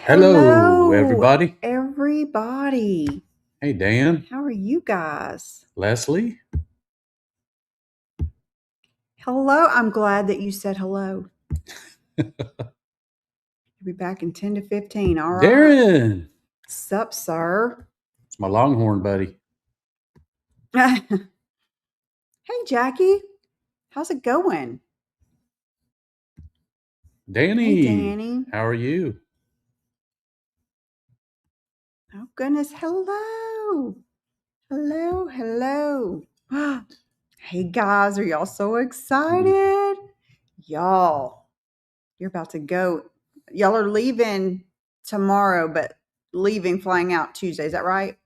Hello, Hello, everybody. everybody. Hey, Dan, How are you guys? Leslie, Hello. I'm glad that you said hello. You'll be back in 10 to 15. All right. Darren. Sup, sir? It's my Longhorn buddy. Hey, Jackie. How's it going? Hey, Danny, Danny. how are you? Oh, goodness. Hello. Hello. Hello. Hey, guys. Are y'all so excited? Y'all, you're about to go. Y'all are leaving tomorrow, but flying out Tuesday. Is that right?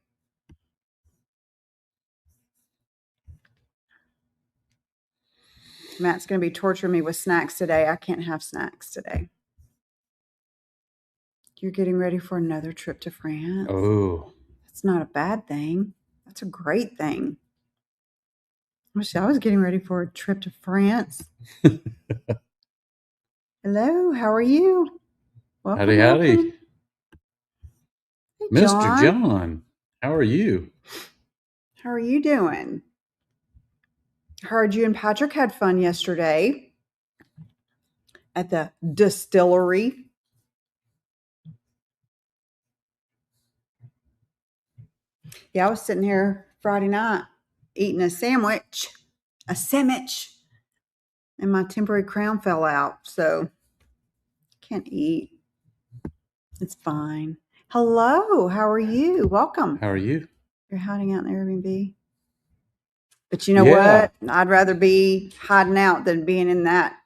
Matt's going to be torturing me with snacks today. I can't have snacks today. You're getting ready for another trip to France. Oh, That's not a bad thing. That's a great thing. I wish I was getting ready for a trip to France. Hello, how are you? Welcome, howdy, howdy. welcome. Hey, Mr. John. John, how are you? How are you doing? Heard you and Patrick had fun yesterday at the distillery. Yeah, I was sitting here Friday night eating a sandwich, and my temporary crown fell out, so can't eat. It's fine. Hello, how are you? Welcome. How are you? You're hiding out in the Airbnb. But you know Yeah, what? I'd rather be hiding out than being in that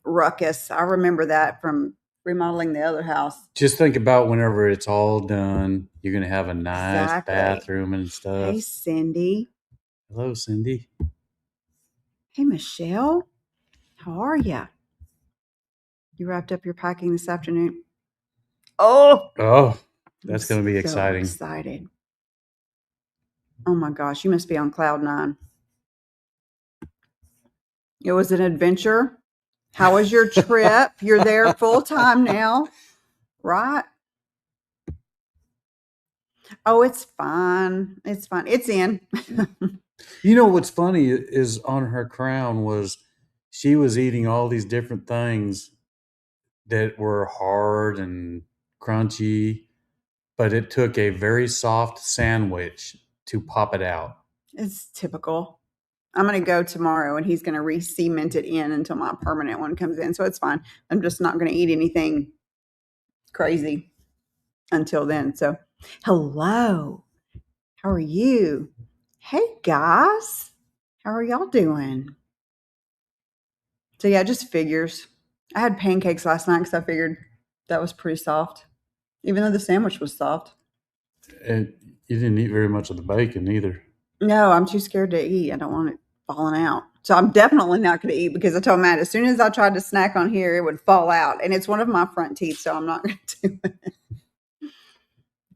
ruckus. I remember that from remodeling the other house. just think about whenever it's all done, you're going to have a nice Exactly. bathroom and stuff. Hey, Cindy. Hello, Cindy. Hey, Michelle. How are you? You wrapped up your packing this afternoon? Oh, that's going to be so exciting. excited. Oh my gosh, you must be on cloud nine. It was an adventure. How was your trip? You're there full time now, right? Oh, it's fine. It's fine. It's in. You know what's funny is on her crown was she was eating all these different things that were hard and crunchy, but it took a very soft sandwich to pop it out. It's typical. I'm going to go tomorrow and he's going to re-cement it in until my permanent one comes in. So it's fine. I'm just not going to eat anything crazy until then. So, hello. How are you? Hey, guys. How are y'all doing? So, yeah, just figures. I had pancakes last night because I figured that was pretty soft, even though the sandwich was soft. And you didn't eat very much of the bacon either. No, I'm too scared to eat. I don't want it falling out. So I'm definitely not going to eat because I told Matt as soon as I tried to snack on here, it would fall out. And it's one of my front teeth, so I'm not going to do it.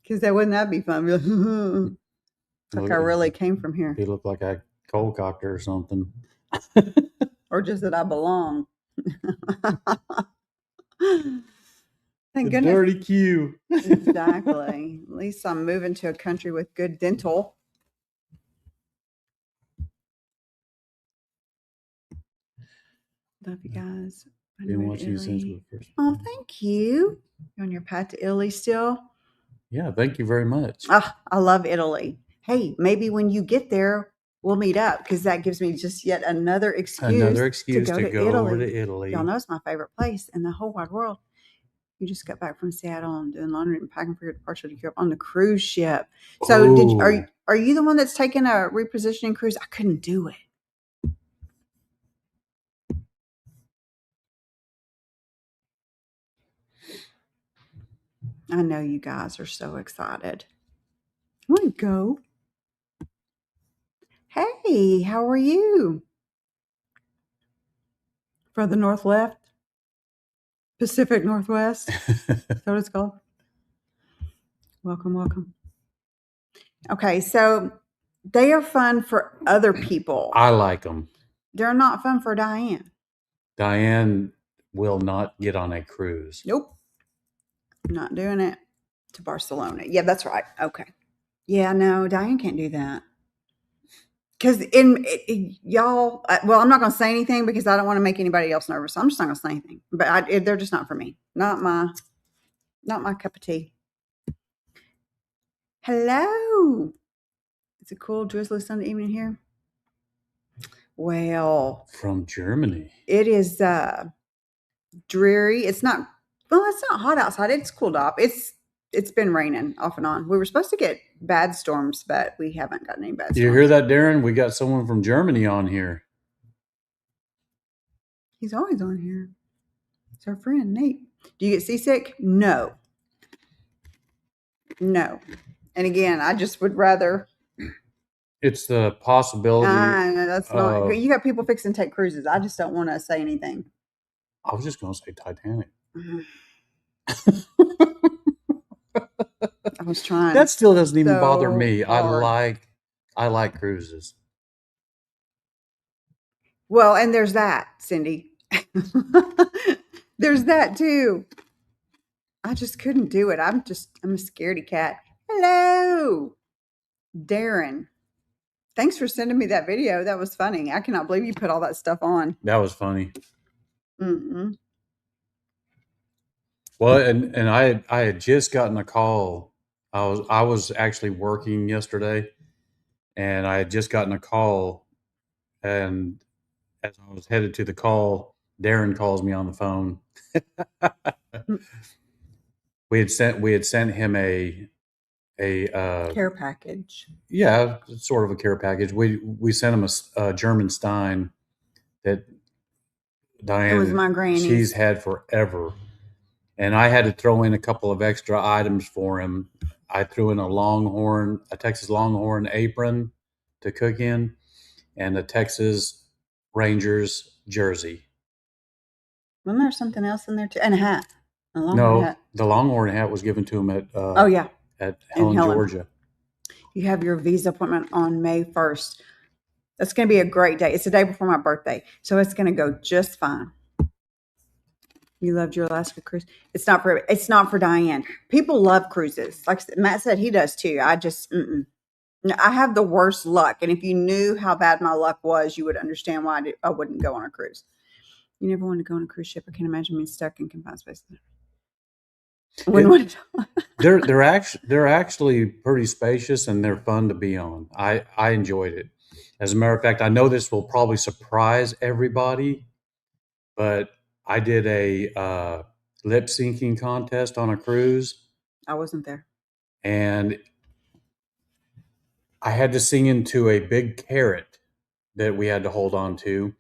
Because wouldn't that be fun? Like I really came from here. He looked like I cold cocked her or something. Or just that I belong. Thank The goodness. dirty Q. Exactly. At least I'm moving to a country with good dental. Love you guys. Been watching you since we first. Oh, thank you. You on your path to Italy still? Yeah, thank you very much. I love Italy. Hey, maybe when you get there, we'll meet up because that gives me just yet another excuse to go over to Italy. Y'all know it's my favorite place in the whole wide world. You just got back from Seattle and doing laundry and packing for your departure to Europe on the cruise ship. So, are you the one that's taking a repositioning cruise? I couldn't do it. I know you guys are so excited. I want to go. Hey, how are you? Further north left? Pacific Northwest? Is that what it's called? Welcome, welcome. Okay, so they are fun for other people. I like them. They're not fun for Diane. Diane will not get on a cruise. Nope. Not doing it. To Barcelona. Yeah, that's right. Okay. Yeah, no, Diane can't do that. Because y'all, well, I'm not going to say anything because I don't want to make anybody else nervous. I'm just not going to say anything. But they're just not for me. Not my cup of tea. Hello. It's a cool, drizzly Sunday evening here. Well, From Germany. It is dreary. It's not hot outside. It's cooled off. It's been raining off and on. We were supposed to get bad storms, but we haven't gotten any bad storms. You hear that, Darren? We got someone from Germany on here. He's always on here. It's our friend, Nate. Do you get seasick? No. No. And again, I just would rather. It's the possibility. That's not. You got people fixing to take cruises. I just don't want to say anything. I was just going to say Titanic. I was trying. That still doesn't even bother me. Hard. I like cruises. Well, and there's that, Cindy. There's that too. I just couldn't do it. I'm a scaredy cat. Hello, Darren. Thanks for sending me that video. That was funny. I cannot believe you put all that stuff on. That was funny. Mm-hmm. Well, and I had just gotten a call. I was actually working yesterday, and I had just gotten a call, and as I was headed to the call, Darren calls me on the phone. we had sent him a care package. Yeah, sort of a care package. We sent him a German Stein that Diane, it was my granny's. She's had forever. And I had to throw in a couple of extra items for him. I threw in a Texas Longhorn apron to cook in, and a Texas Rangers jersey. Wasn't there something else in there too? And a hat. No, the Longhorn hat was given to him at at Helen, Georgia. You have your visa appointment on May 1st. That's going to be a great day. It's the day before my birthday, so it's going to go just fine. You loved your Alaska cruise. It's not for Diane. People love cruises. Like Matt said, he does too. I have the worst luck. And if you knew how bad my luck was, you would understand why I wouldn't go on a cruise. You never want to go on a cruise ship. I can't imagine being stuck in confined space. They're actually pretty spacious, and they're fun to be on. I enjoyed it. As a matter of fact, I know this will probably surprise everybody, but I did a lip syncing contest on a cruise. I wasn't there. And I had to sing into a big carrot that we had to hold on to.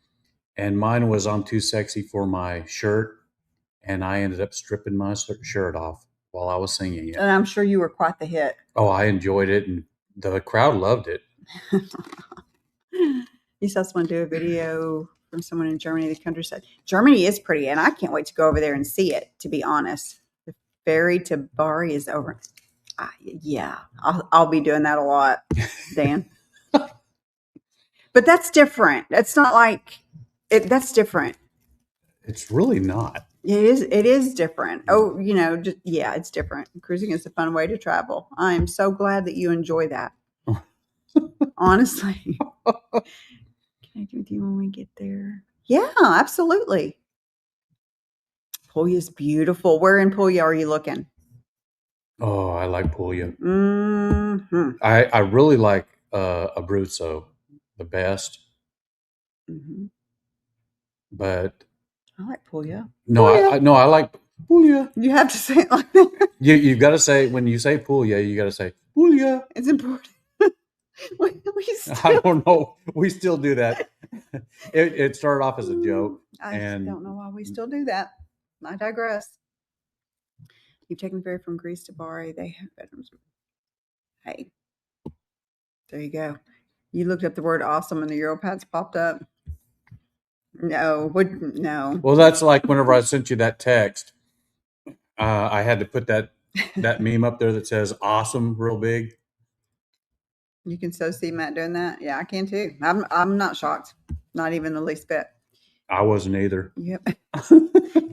And mine was "I'm Too Sexy for My Shirt." And I ended up stripping my shirt off while I was singing it. And I'm sure you were quite the hit. Oh, I enjoyed it. And the crowd loved it. You saw someone do a video from someone in Germany, the countryside. Germany is pretty, and I can't wait to go over there and see it, to be honest. The ferry to Bari is over. Yeah, I'll be doing that a lot, Dan. But that's different. It's not like it. That's different. It's really not. It is different. Oh, it's different. Cruising is a fun way to travel. I am so glad that you enjoy that. Honestly. Can I do with you when we get there? Yeah, absolutely. Puglia is beautiful. Where in Puglia are you looking? Oh, I like Puglia. Mm-hmm. I really like Abruzzo the best. Mm-hmm. But I like Puglia. No, I like Puglia. You have to say it like that. You've got to say, when you say Puglia, you got to say Puglia. It's important. I don't know. We still do that. It started off as a joke. I don't know why we still do that. I digress. You've taken the ferry from Greece to Bari. They have bedrooms. Hey, there you go. You looked up the word awesome and the Europads popped up. No. Well, that's like whenever I sent you that text, I had to put that meme up there that says awesome real big. You can so see Matt doing that. Yeah, I can too. I'm not shocked. Not even the least bit. I wasn't either. Yep.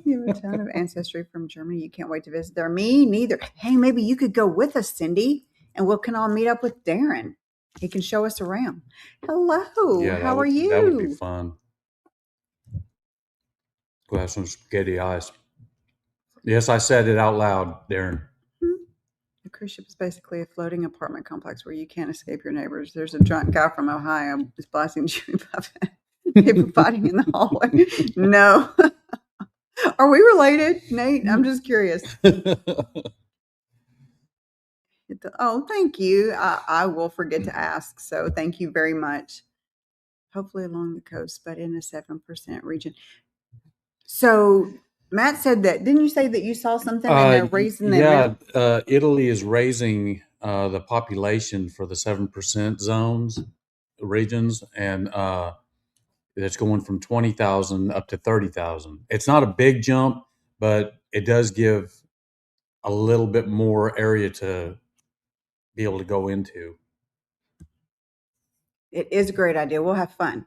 You have a ton of ancestry from Germany. You can't wait to visit there. Me neither. Hey, maybe you could go with us, Cindy, and we can all meet up with Darren. He can show us around. Hello. Yeah, How are you? That would be fun. Go have some spaghetti eyes. Yes, I said it out loud, Darren. The cruise ship is basically a floating apartment complex where you can't escape your neighbors. There's a drunk guy from Ohio who's blasting Jimmy Buffett. People fighting in the hallway. No. Are we related, Nate? I'm just curious. Oh, thank you. I will forget to ask. So thank you very much. Hopefully along the coast, but in a 7% region. So Matt said that, didn't you say that you saw something and they're raising the Italy is raising the population for the 7% zones, regions, and it's going from 20,000 up to 30,000. It's not a big jump, but it does give a little bit more area to be able to go into. It is a great idea. We'll have fun.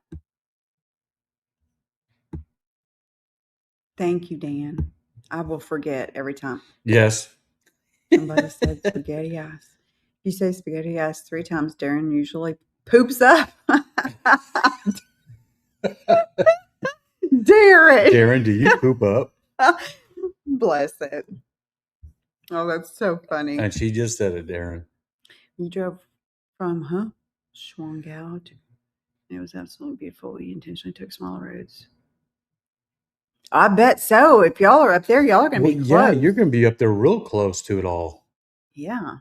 Thank you, Dan. I will forget every time. Yes. Somebody said spaghetti ass. You say spaghetti ass 3 times, Darren usually poops up. Darren, do you poop up? Bless it. Oh, that's so funny. And she just said it, Darren. You drove from, Schwangau. It was absolutely beautiful. We intentionally took smaller roads. I bet so. If y'all are up there, y'all are going to be close. Yeah, you're going to be up there real close to it all. Yeah.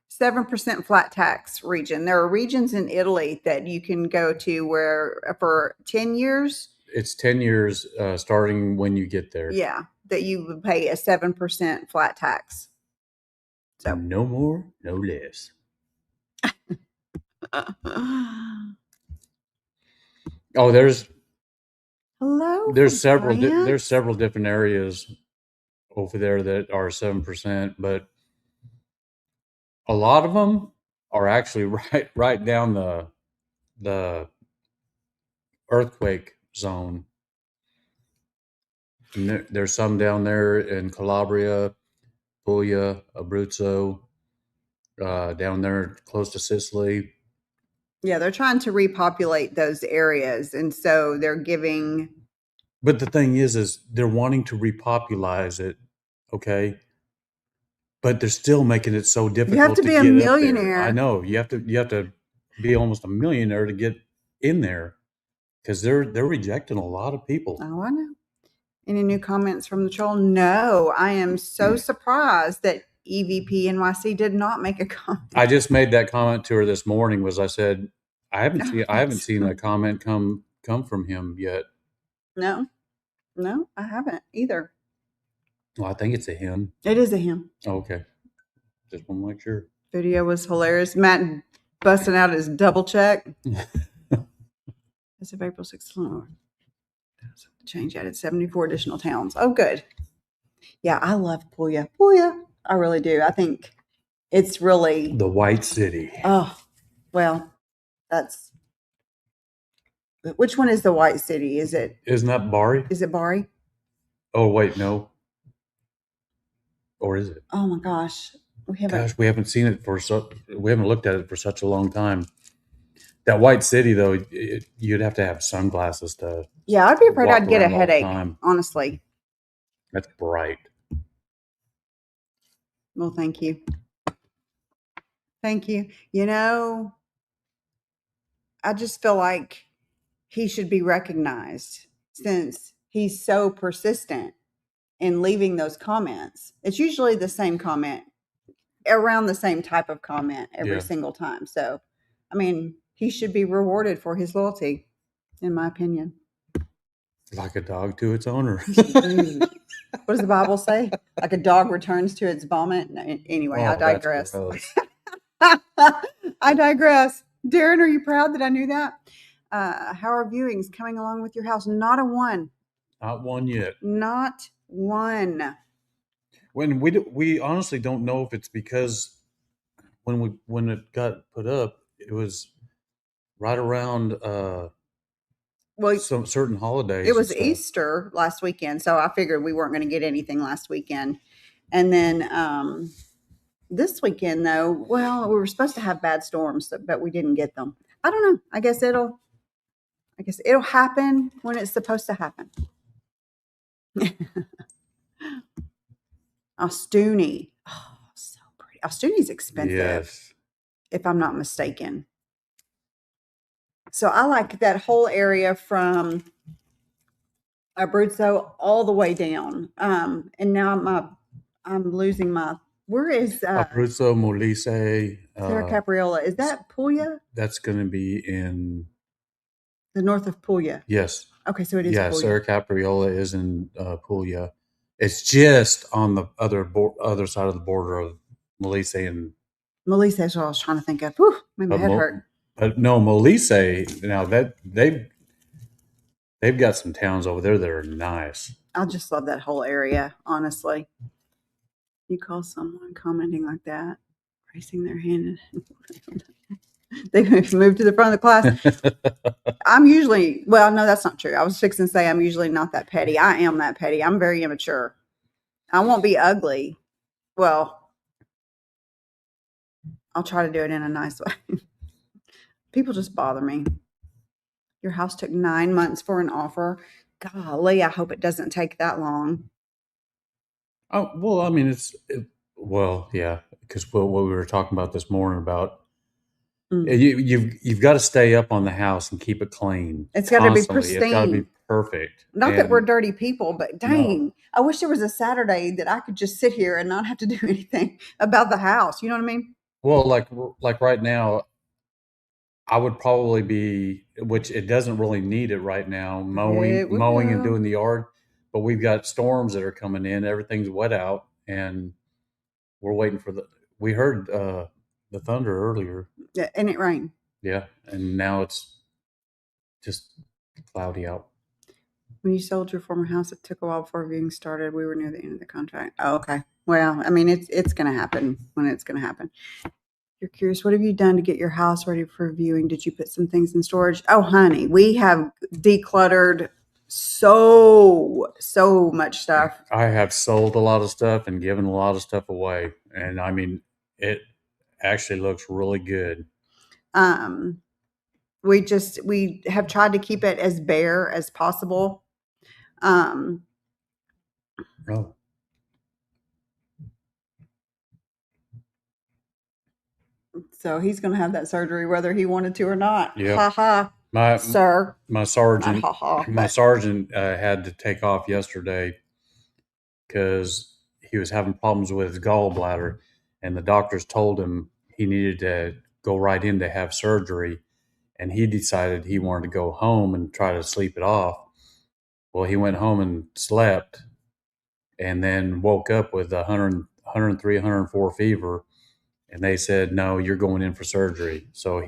7% flat tax region. There are regions in Italy that you can go to where for 10 years. It's 10 years starting when you get there. Yeah, that you would pay a 7% flat tax. So no more, no less. Oh, there's several different areas over there that are 7%, but a lot of them are actually right down the earthquake zone. And there's some down there in Calabria, Puglia, Abruzzo, down there close to Sicily. Yeah, they're trying to repopulate those areas, and so they're giving. But the thing is they're wanting to repopulize it, okay? But they're still making it so difficult. You have to be a millionaire. I know you have to be almost a millionaire to get in there because they're rejecting a lot of people. Oh, I know. Any new comments from the troll? No, I am so surprised that EVP NYC did not make a comment. I just made that comment to her this morning. I said I haven't seen a comment come from him yet. No, I haven't either. Well, I think it's a him. It is a him. Oh, okay. Just want to make sure. Video was hilarious. Matt busting out his double check. As of April 6th. Change added 74 additional towns. Oh, good. Yeah, I love Puglia. I really do. I think it's really the White City. Oh, well, that's which one is the White City? Isn't that Bari? Is it Bari? Oh, wait, no. Or is it? Oh my gosh. We haven't seen it we haven't looked at it for such a long time. That White City, though, you'd have to have sunglasses to. Yeah, I'd be afraid I'd get a headache, honestly. That's bright. Well, thank you. Thank you. You know, I just feel like he should be recognized since he's so persistent in leaving those comments. It's usually the same comment, around the same type of comment every single time. So, I mean, he should be rewarded for his loyalty, in my opinion. Like a dog to its owner. What does the Bible say? Like a dog returns to its vomit? No, anyway, I digress. I digress. Darren, are you proud that I knew that? How are viewings coming along with your house? Not a one. Not one yet. Not one. When we honestly don't know if it's because when it got put up, it was right around some certain holidays. It was and stuff. Easter last weekend, so I figured we weren't going to get anything last weekend. And then this weekend, though, well, we were supposed to have bad storms, but we didn't get them. I don't know. I guess it'll happen when it's supposed to happen. Alstuni. Oh, so pretty. Alstuni's expensive, Yes. if I'm not mistaken. So I like that whole area from Abruzzo all the way down. And now I'm losing my. Where is Abruzzo, Molise. Sarah Capriola? Is that Puglia? That's going to be in The north of Puglia. Yes. Okay, so it is. Yeah, Puglia. Sarah Capriola is in Puglia. It's just on the other side of the border of Molise and. Molise is what I was trying to think of. Whew, made my head hurt. But no, Molise. Now that they've got some towns over there that are nice. I just love that whole area, honestly. You call someone commenting like that, raising their hand, they move to the front of the class. I'm usually, well, no, that's not true. I was fixing to say I'm usually not that petty. I am that petty. I'm very immature. I won't be ugly. Well, I'll try to do it in a nice way. People just bother me. Your house took 9 months for an offer. Golly, I hope it doesn't take that long. Oh, well, I mean, yeah, because what we were talking about this morning about you've got to stay up on the house and keep it clean. It's got to be pristine. It's got to be perfect. Not that we're dirty people, but dang, no. I wish there was a Saturday that I could just sit here and not have to do anything about the house. You know what I mean? Well, like right now, I would probably be, which it doesn't really need it right now, mowing and doing the yard. But we've got storms that are coming in. Everything's wet out, and we're waiting for we heard the thunder earlier. Yeah, and it rained. Yeah, and now it's just cloudy out. When you sold your former house, it took a while before viewing started. We were near the end of the contract. Oh, okay. Well, I mean, it's going to happen when it's going to happen. You're curious, what have you done to get your house ready for viewing? Did you put some things in storage? Oh, honey, we have decluttered so much stuff. I have sold a lot of stuff and given a lot of stuff away. And I mean, it actually looks really good. We have tried to keep it as bare as possible. Oh. So he's going to have that surgery whether he wanted to or not. Yeah. Ha ha. My sergeant had to take off yesterday because he was having problems with his gallbladder, and the doctors told him he needed to go right in to have surgery, and he decided he wanted to go home and try to sleep it off. Well, he went home and slept, and then woke up with 103, 104 fever, and they said, "No, you're going in for surgery." So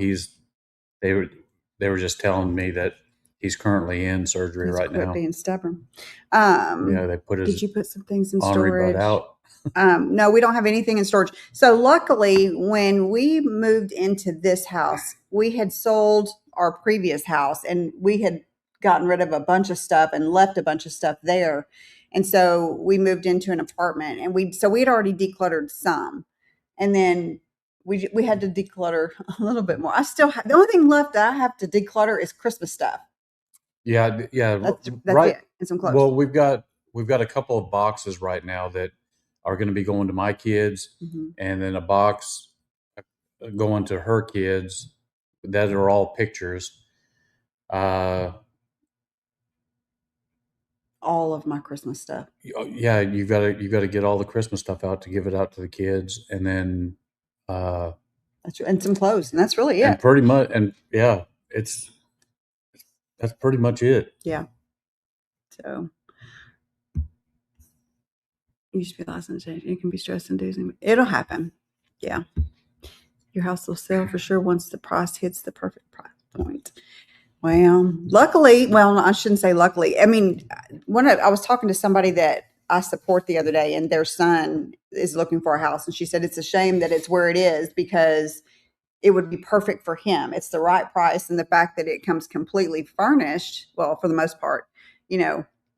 they were just telling me that he's currently in surgery right now. Being stubborn. Yeah, they put his. Did you put some things in storage? Out. No, we don't have anything in storage. So luckily, when we moved into this house, we had sold our previous house, and we had gotten rid of a bunch of stuff and left a bunch of stuff there. And so we moved into an apartment, and we had already decluttered some, and then we had to declutter a little bit more. The only thing left that I have to declutter is Christmas stuff. Yeah. That's right. It. And some clothes. Well, we've got a couple of boxes right now that are going to be going to my kids, and then a box going to her kids that are all pictures. All of my Christmas stuff. Yeah, you got to get all the Christmas stuff out to give it out to the kids, and then and some clothes, and that's really it. And pretty much, and yeah, that's pretty much it. Yeah. So you used to be licensed. It can be stress inducing. It'll happen. Yeah. Your house will sell for sure once the price hits the perfect price point. Well, luckily, I shouldn't say luckily. I mean, I was talking to somebody that I support the other day, and their son is looking for a house. And she said, it's a shame that it's where it is because it would be perfect for him. It's the right price, and the fact that it comes completely furnished, well, for the most part,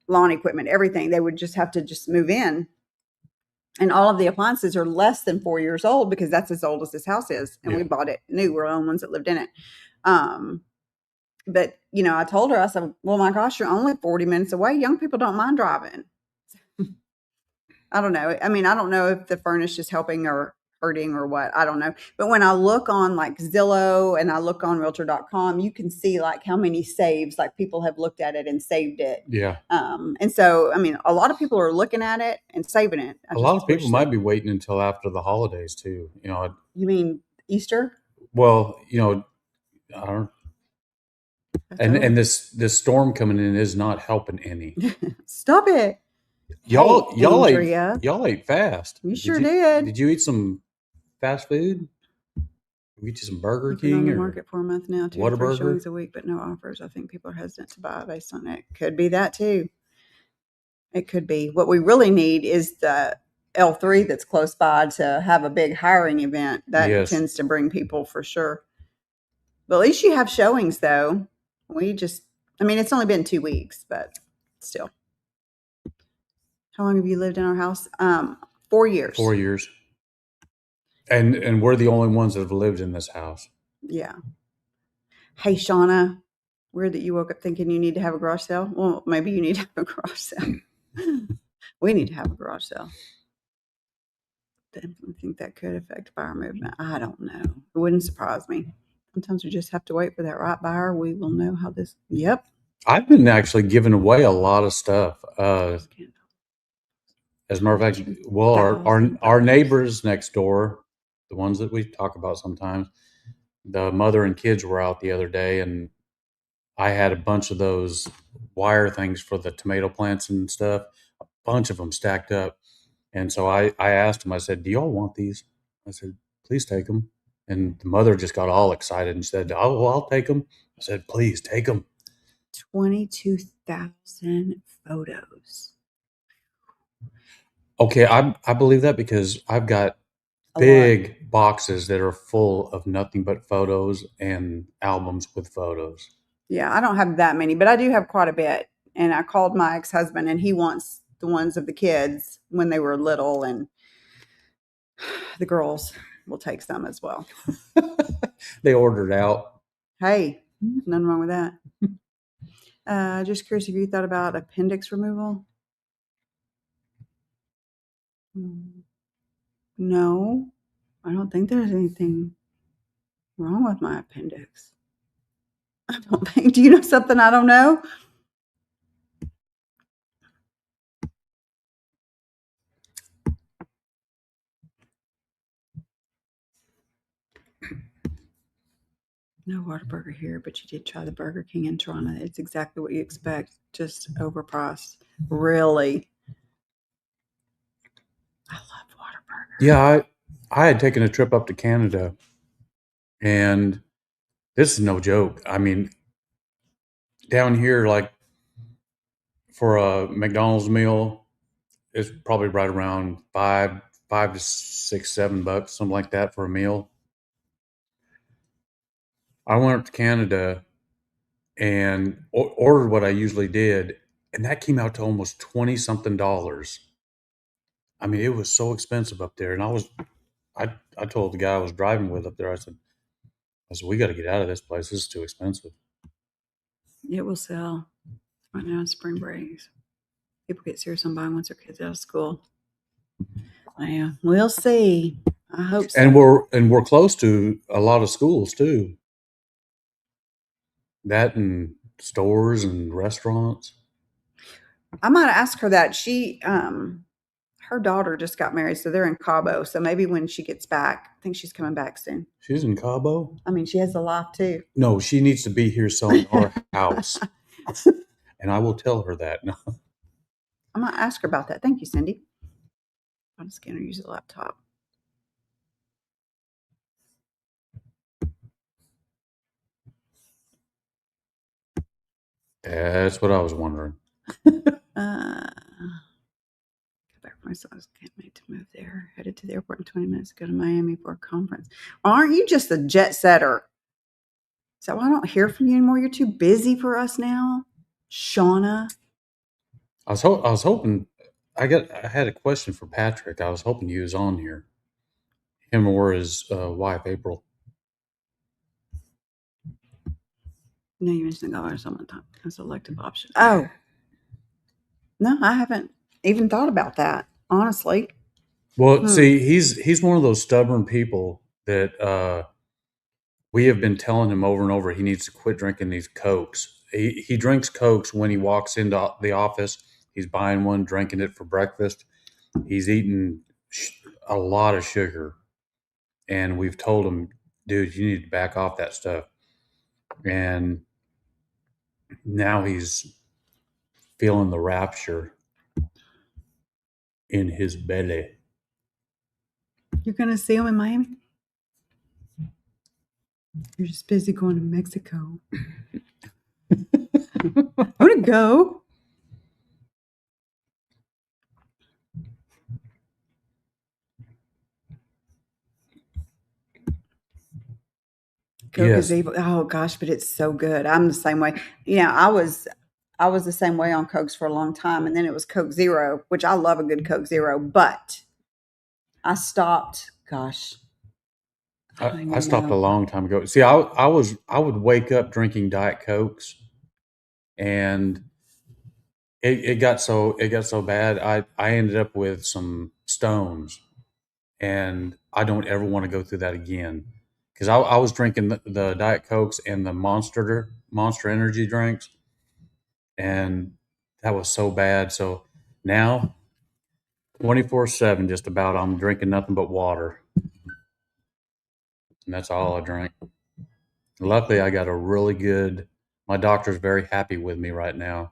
lawn equipment, everything, they would just have to just move in. And all of the appliances are less than 4 years old because that's as old as this house is. And we bought it new. We're the only ones that lived in it. But, I told her, I said, well, my gosh, you're only 40 minutes away. Young people don't mind driving. I don't know. I mean, I don't know if the furnish is helping or hurting or what. I don't know. But when I look on like Zillow and I look on realtor.com, you can see like how many saves, like people have looked at it and saved it. Yeah. And so, I mean, a lot of people are looking at it and saving it. A lot of people might be waiting until after the holidays too. You mean Easter? Well, I don't. And this storm coming in is not helping any. Stop it. Y'all ate fast. You sure did. Did you eat some fast food? We get you some Burger King on the market for a month now, 2 to 3 showings a week, but no offers. I think people are hesitant to buy based on it. Could be that too. It could be. What we really need is the L3 that's close by to have a big hiring event. That tends to bring people for sure. But at least you have showings though. It's only been 2 weeks, but still. How long have you lived in our house? 4 years. 4 years. And we're the only ones that have lived in this house. Yeah. Hey, Shauna, weird that you woke up thinking you need to have a garage sale. Well, maybe you need to have a garage sale. We need to have a garage sale. I think that could affect buyer movement. I don't know. It wouldn't surprise me. Sometimes we just have to wait for that right buyer. We will know how this. Yep. I've been actually giving away a lot of stuff. As a matter of fact, well, our neighbors next door, the ones that we talk about sometimes, the mother and kids were out the other day, and I had a bunch of those wire things for the tomato plants and stuff, a bunch of them stacked up. And so I asked them, I said, do y'all want these? I said, please take them. And the mother just got all excited and said, oh, well, I'll take them. I said, please take them. 22,000 photos. Okay, I believe that because I've got big boxes that are full of nothing but photos and albums with photos. Yeah, I don't have that many, but I do have quite a bit. And I called my ex-husband, and he wants the ones of the kids when they were little, and the girls will take some as well. They ordered out. Hey, nothing wrong with that. Just curious if you thought about appendix removal. No, I don't think there's anything wrong with my appendix. I don't think. Do you know something I don't know? No Whataburger here, but you did try the Burger King in Toronto. It's exactly what you expect, just overpriced. Really? I love Whataburger. Yeah, I had taken a trip up to Canada, and this is no joke. I mean, down here, like for a McDonald's meal, it's probably right around $5 to $6, $7, something like that for a meal. I went up to Canada and ordered what I usually did, and that came out to almost 20 something dollars. I mean, it was so expensive up there, and I told the guy I was driving with up there, I said, we got to get out of this place. This is too expensive. It will sell right now in spring breaks. People get serious on buying once their kids out of school. Yeah, we'll see. I hope so. And we're close to a lot of schools too. That and stores and restaurants. I might ask her that. She her daughter just got married, so they're in Cabo. So maybe when she gets back, I think she's coming back soon. She's in Cabo? I mean, she has a life too. No, she needs to be here selling our house. And I will tell her that. No. I'm going to ask her about that. Thank you, Cindy. I'm just going to use the laptop. That's what I was wondering. Back from my sons can't wait to move there. Headed to the airport in 20 minutes to go to Miami for a conference. Aren't you just a jet setter? So I don't hear from you anymore. You're too busy for us now, Shauna. I was hoping I had a question for Patrick. I was hoping he was on here. Him or his wife, April. No, you mentioned the dollar time as elective option. Oh, no, I haven't even thought about that, honestly. Well, see, he's one of those stubborn people that we have been telling him over and over he needs to quit drinking these Cokes. He drinks Cokes when he walks into the office. He's buying one, drinking it for breakfast. He's eating a lot of sugar. And we've told him, dude, you need to back off that stuff. And now he's feeling the rapture in his belly. You're going to see him in Miami? You're just busy going to Mexico. I want to go. Coke is evil. Oh gosh, but it's so good. I'm the same way. You know, I was the same way on Cokes for a long time, and then it was Coke Zero, which I love a good Coke Zero, but I stopped. Gosh, I stopped a long time ago. See, I would wake up drinking Diet Cokes, and it got so bad. I ended up with some stones, and I don't ever want to go through that again. Because I was drinking the Diet Cokes and the Monster Energy drinks, and that was so bad. So now, 24/7, just about, I'm drinking nothing but water, and that's all I drink. Luckily, I got a really good. My doctor's very happy with me right now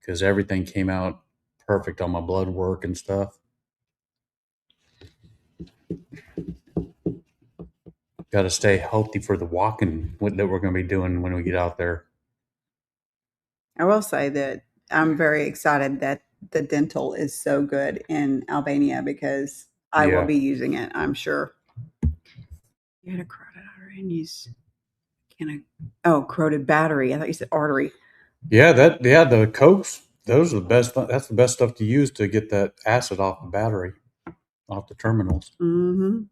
because everything came out perfect on my blood work and stuff. Got to stay healthy for the walking that we're going to be doing when we get out there. I will say that I'm very excited that the dental is so good in Albania because I will be using it, I'm sure. You had a carotid artery and use carotid battery. I thought you said artery. Yeah, the Cokes, those are the best. That's the best stuff to use to get that acid off the battery, off the terminals. Mm-hmm.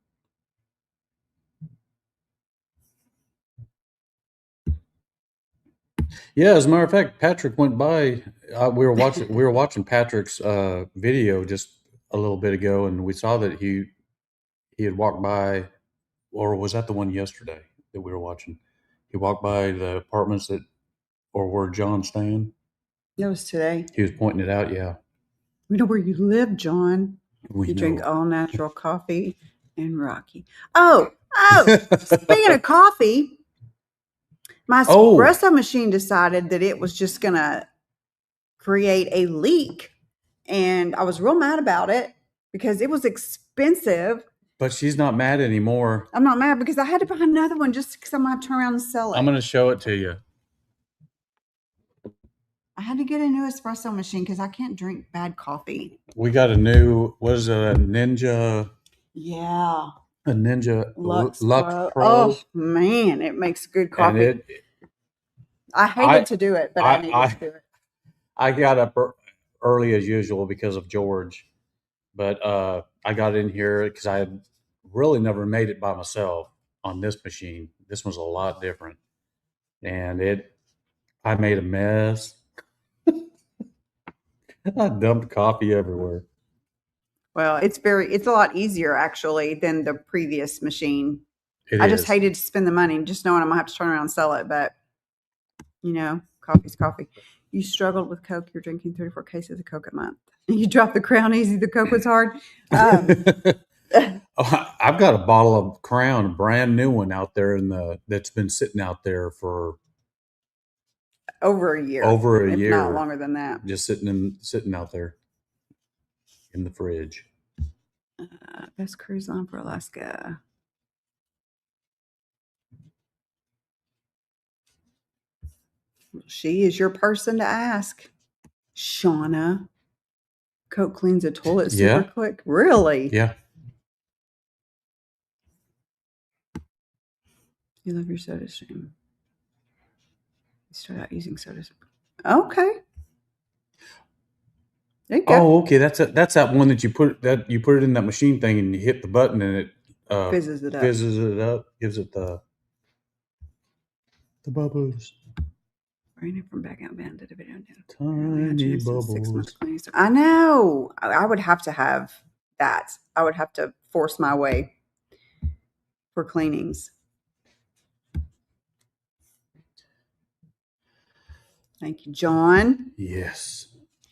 Yeah, as a matter of fact, Patrick went by. We were watching Patrick's video just a little bit ago, and we saw that he had walked by, or was that the one yesterday that we were watching? He walked by the apartments or where John's staying. It was today. He was pointing it out. Yeah, we know where you live, John. You drink all natural coffee and Rocky. Oh, speaking of coffee, my espresso machine decided that it was just going to create a leak. And I was real mad about it because it was expensive. But she's not mad anymore. I'm not mad because I had to buy another one just because I'm going to turn around and sell it. I'm going to show it to you. I had to get a new espresso machine because I can't drink bad coffee. We got a new, what is it, a Ninja? Yeah. A Ninja Lux Pro. Oh, man, it makes good coffee. And I hated to do it, but I needed to do it. I got up early as usual because of George. But I got in here because I had really never made it by myself on this machine. This one's a lot different. And I made a mess. I dumped coffee everywhere. Well, it's a lot easier actually than the previous machine. I just hated to spend the money just knowing I'm going to have to turn around and sell it. But, coffee's coffee. You struggled with Coke. You're drinking 34 cases of Coke a month. You dropped the Crown easy. The Coke was hard. I've got a bottle of Crown, a brand new one out there that's been sitting out there for over a year. If not longer than that. Just sitting out there in the fridge. Best cruise line for Alaska. She is your person to ask, Shauna. Coke cleans a toilet super quick. Really? Yeah. You love your soda stream. You start out using soda stream. Okay. There you go. Oh, okay. That's that one that you put it in that machine thing and you hit the button and it Fizzes it up. Gives it the bubbles. Bring it from back out band to the video. Tiny bubbles. I know. I would have to have that. I would have to force my way for cleanings. Thank you, John. Yes.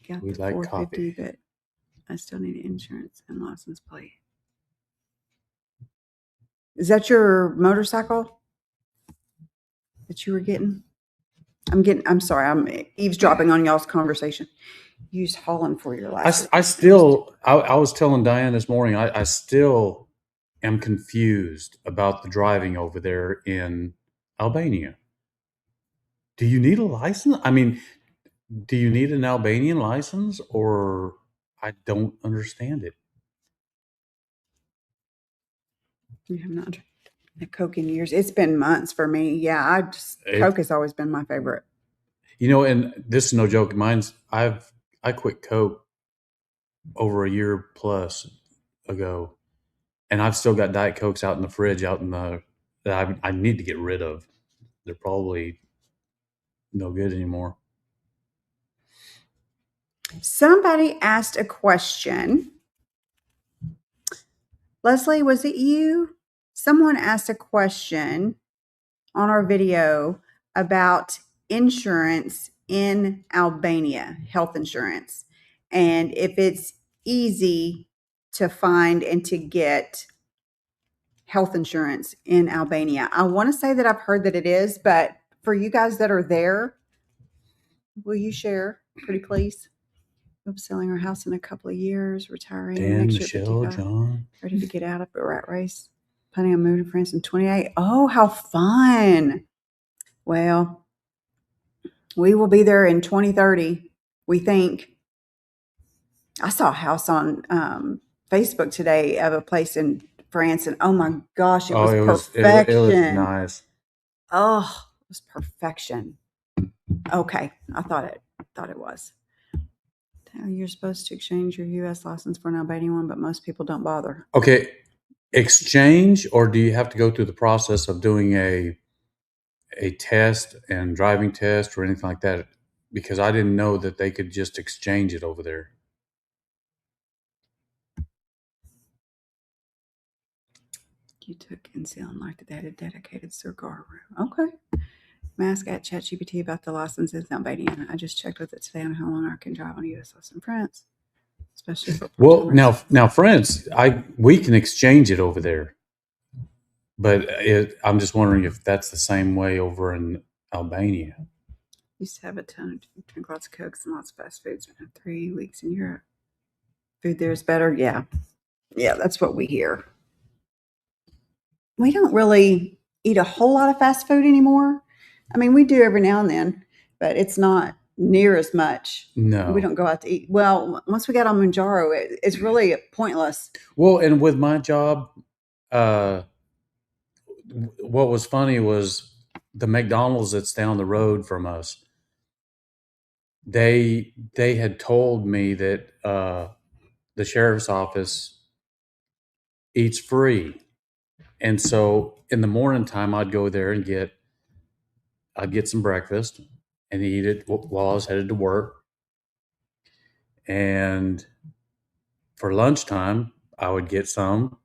Got we the like 450, coffee. but I still need insurance and license plate. Is that your motorcycle that you were getting? I'm sorry. I'm eavesdropping on y'all's conversation. Use Holland for your license. I was telling Diane this morning, I still am confused about the driving over there in Albania. Do you need a license? I mean, do you need an Albanian license, or I don't understand it. You have not drank a Coke in years. It's been months for me. Yeah, Coke has always been my favorite. You know, and this is no joke. I quit Coke over a year plus ago, and I've still got Diet Cokes out in the fridge, that I need to get rid of. They're probably no good anymore. Somebody asked a question. Leslie, was it you? Someone asked a question on our video about insurance in Albania, health insurance, and if it's easy to find and to get health insurance in Albania. I want to say that I've heard that it is, but for you guys that are there, will you share, pretty please? Oops, selling our house in a couple of years, retiring Dan, next year, Michelle, 55, John. ready to get out of the rat race. Planning on moving to France in 28. Oh, how fun. Well, we will be there in 2030, we think. I saw a house on Facebook today of a place in France, and oh my gosh, it was perfection. It was nice. Oh, it was perfection. Okay, I thought it was. You're supposed to exchange your U.S. license for an Albanian one, but most people don't bother. Okay, exchange, or do you have to go through the process of doing a test and driving test or anything like that? Because I didn't know that they could just exchange it over there. You took NCL and liked it. They had a dedicated cigar room. Okay. Ask at ChatGPT about the license in Albania. I just checked with it today on how long I can drive on a U.S. license in France, especially for now France, we can exchange it over there, but I'm just wondering if that's the same way over in Albania. Used to have a ton of drink lots of Cokes and lots of fast foods. 3 weeks in Europe. Food there is better. Yeah, that's what we hear. We don't really eat a whole lot of fast food anymore. I mean, we do every now and then, but it's not near as much. No. We don't go out to eat. Well, once we got on Manjaro, it's really pointless. Well, and with my job, what was funny was the McDonald's that's down the road from us. They had told me that the sheriff's office eats free. And so in the morning time, I'd go there and I'd get some breakfast and eat it while I was headed to work. And for lunchtime, I would get some,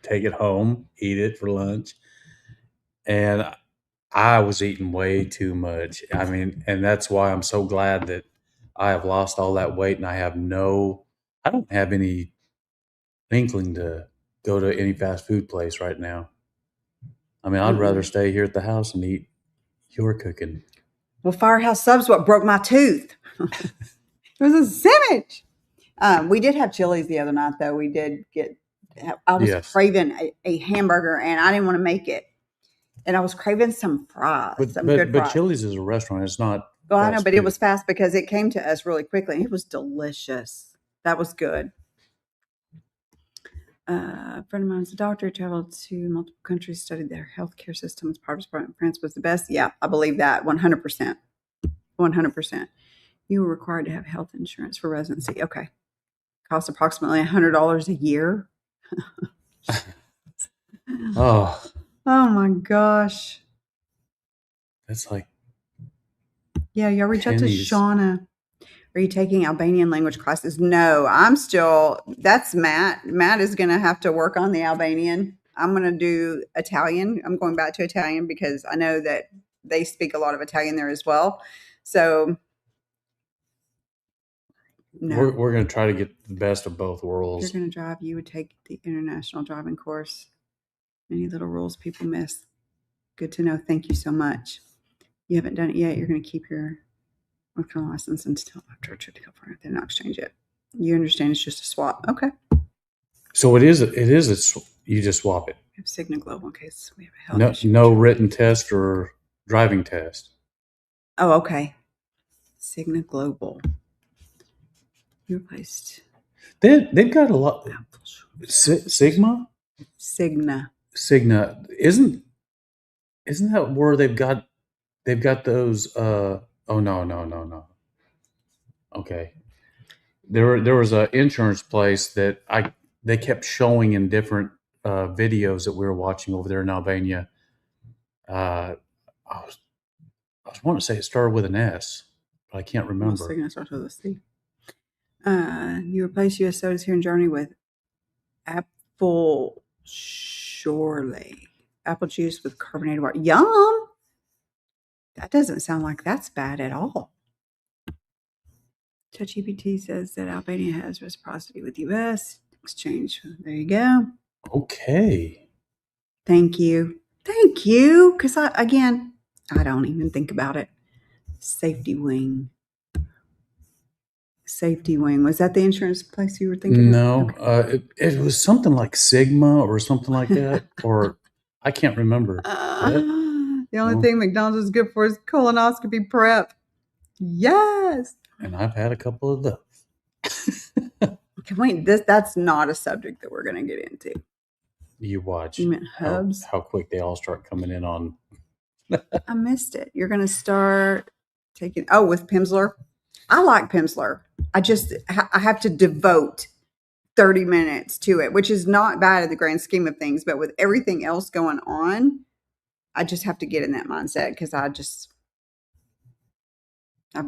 take it home, eat it for lunch. And I was eating way too much. I mean, and that's why I'm so glad that I have lost all that weight and I don't have any inkling to go to any fast food place right now. I mean, I'd rather stay here at the house and eat your cooking. Well, Firehouse Sub's what broke my tooth. It was a sandwich. We did have Chili's the other night, though. We did I was craving a hamburger, and I didn't want to make it. And I was craving some fries, good fries. But Chili's is a restaurant. It's not. Well, I know, but it was fast because it came to us really quickly. It was delicious. That was good. A friend of mine was a doctor, traveled to multiple countries, studied their healthcare systems. Part of his part in France was the best. Yeah, I believe that 100%. 100%. You were required to have health insurance for residency. Okay. Cost approximately $100 a year. Oh, Oh my gosh. that's like Yeah, y'all reach out to pennies. Shauna. Are you taking Albanian language classes? No, that's Matt. Matt is going to have to work on the Albanian. I'm going to do Italian. I'm going back to Italian because I know that they speak a lot of Italian there as well. So, no. We're going to try to get the best of both If you're worlds. going to drive, you would take the international driving course. Many little rules people miss. Good to know. Thank you so much. You haven't done it yet. You're going to keep your North Carolina license until after a trip to California. They're not exchange it. You understand it's just a swap. Okay. So it is. You just swap it. We have Cigna Global in case we have a health issue. No written test or driving test. Oh, okay. Cigna Global. You replaced. They've got a lot. Sigma. Cigna. Isn't that where they've got those? Oh no. Okay. There was an insurance place that they kept showing in different videos that we were watching over there in Albania. I was wanting to say it started with an S, but I can't remember. Well, Cigna starts with a C. You replace U.S. sodas here in Germany with apple Shorley. Apple juice with carbonated water. Yum! That doesn't sound like that's bad at all. ChatGPT says that Albania has reciprocity with U.S. exchange. There you go. Okay. Thank you. Because I don't even think about it. Safety Wing. Was that the insurance place you were thinking No, of? Okay. it was something like Sigma or something like that, or I can't remember. The only thing McDonald's is good for is colonoscopy prep. Yes. And I've had a couple of those. Wait, that's not a subject that we're going to get into. You watch. You meant hubs? How quick they all start coming in on. I missed it. You're going to start taking, with Pimsleur. I like Pimsleur. I have to devote 30 minutes to it, which is not bad in the grand scheme of things. But with everything else going on, I just have to get in that mindset because I've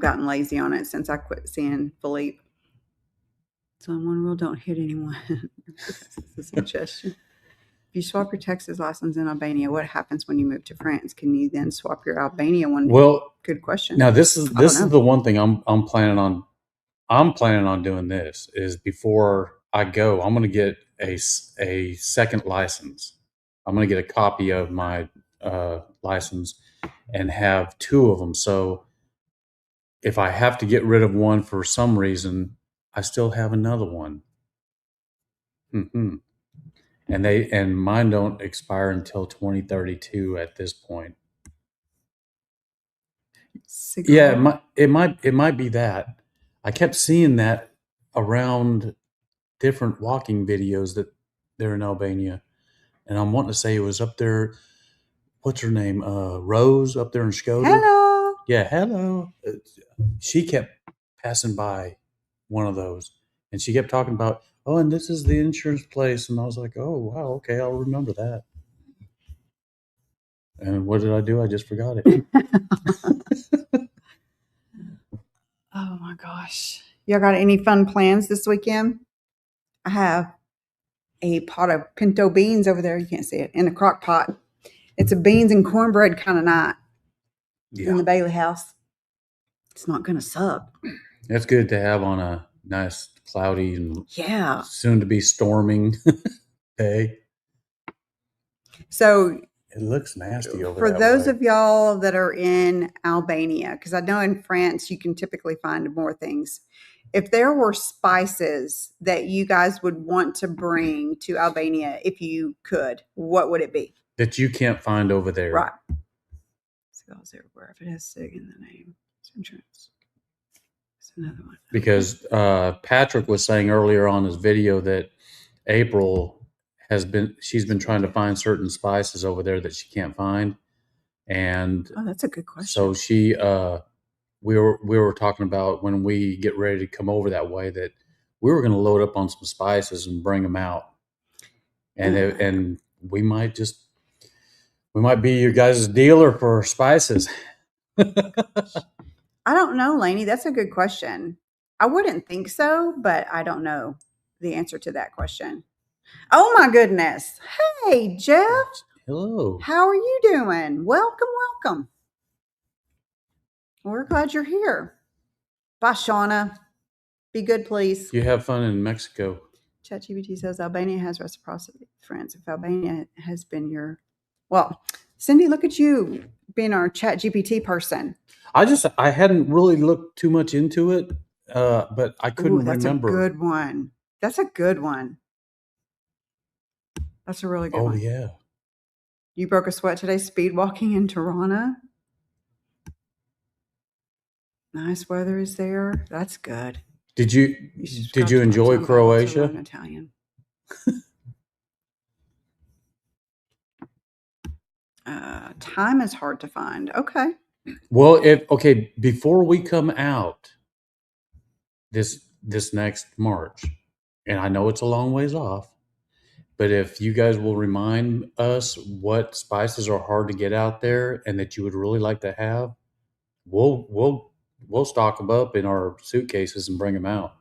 gotten lazy on it since I quit seeing Philippe. So in one rule, don't hit anyone. This is a suggestion. If you swap your Texas license in Albania, what happens when you move to France? Can you then swap your Albania one? Well, good question. Now this is the one thing I'm planning on. I'm planning on doing this is before I go, I'm going to get a second license. I'm going to get a copy of my license and have two of them. So if I have to get rid of one for some reason, I still have another one. Mm-hmm. And mine don't expire until 2032 at this point. Cigar? Yeah, it might be that. I kept seeing that around different walking videos that they're in Albania, and I'm wanting to say it was up there. What's her name? Rose up there in Skoda. Hello. Yeah, hello. She kept passing by one of those, and she kept talking about, oh, and this is the insurance place, and I was like, oh, wow, okay, I'll remember that. And what did I do? I just forgot it. Oh my gosh. Y'all got any fun plans this weekend? I have a pot of pinto beans over there. You can't see it. In a crock pot. It's a beans and cornbread kind of night in the Bailey house. It's not going to suck. That's good to have on a nice cloudy and soon to be storming day. So it looks nasty over for those of y'all that are in Albania, because I know in France you can typically find more things. If there were spices that you guys would want to bring to Albania, if you could, what would it be? That you can't find over there. Right. Smells everywhere. If it has SIG in the name, it's insurance. another one. Because Patrick was saying earlier on his video that April she's been trying to find certain spices over there that she can't find, and Oh, that's a good question. so we were talking about when we get ready to come over that way that we were going to load up on some spices and bring them out, and we might be your guys' dealer for spices. I don't know, Lainey. That's a good question. I wouldn't think so, but I don't know the answer to that question. Oh my goodness. Hey, Jeff. Hello. How are you doing? Welcome, welcome. We're glad you're here. Bye, Shauna. Be good, please. You have fun in Mexico. ChatGPT says Albania has reciprocity with France. If Albania has been well, Cindy, look at you being our ChatGPT person. I hadn't really looked too much into it, but I couldn't that's remember. That's a good one. That's a good one. That's a really good one. Oh, yeah. You broke a sweat today speed walking in Tirana. Nice weather is there. That's good. Did you enjoy Croatia? Italian. Time is hard to find. Okay. Well, before we come out this next March, and I know it's a long ways off, but if you guys will remind us what spices are hard to get out there and that you would really like to have, we'll stock them up in our suitcases and bring them out.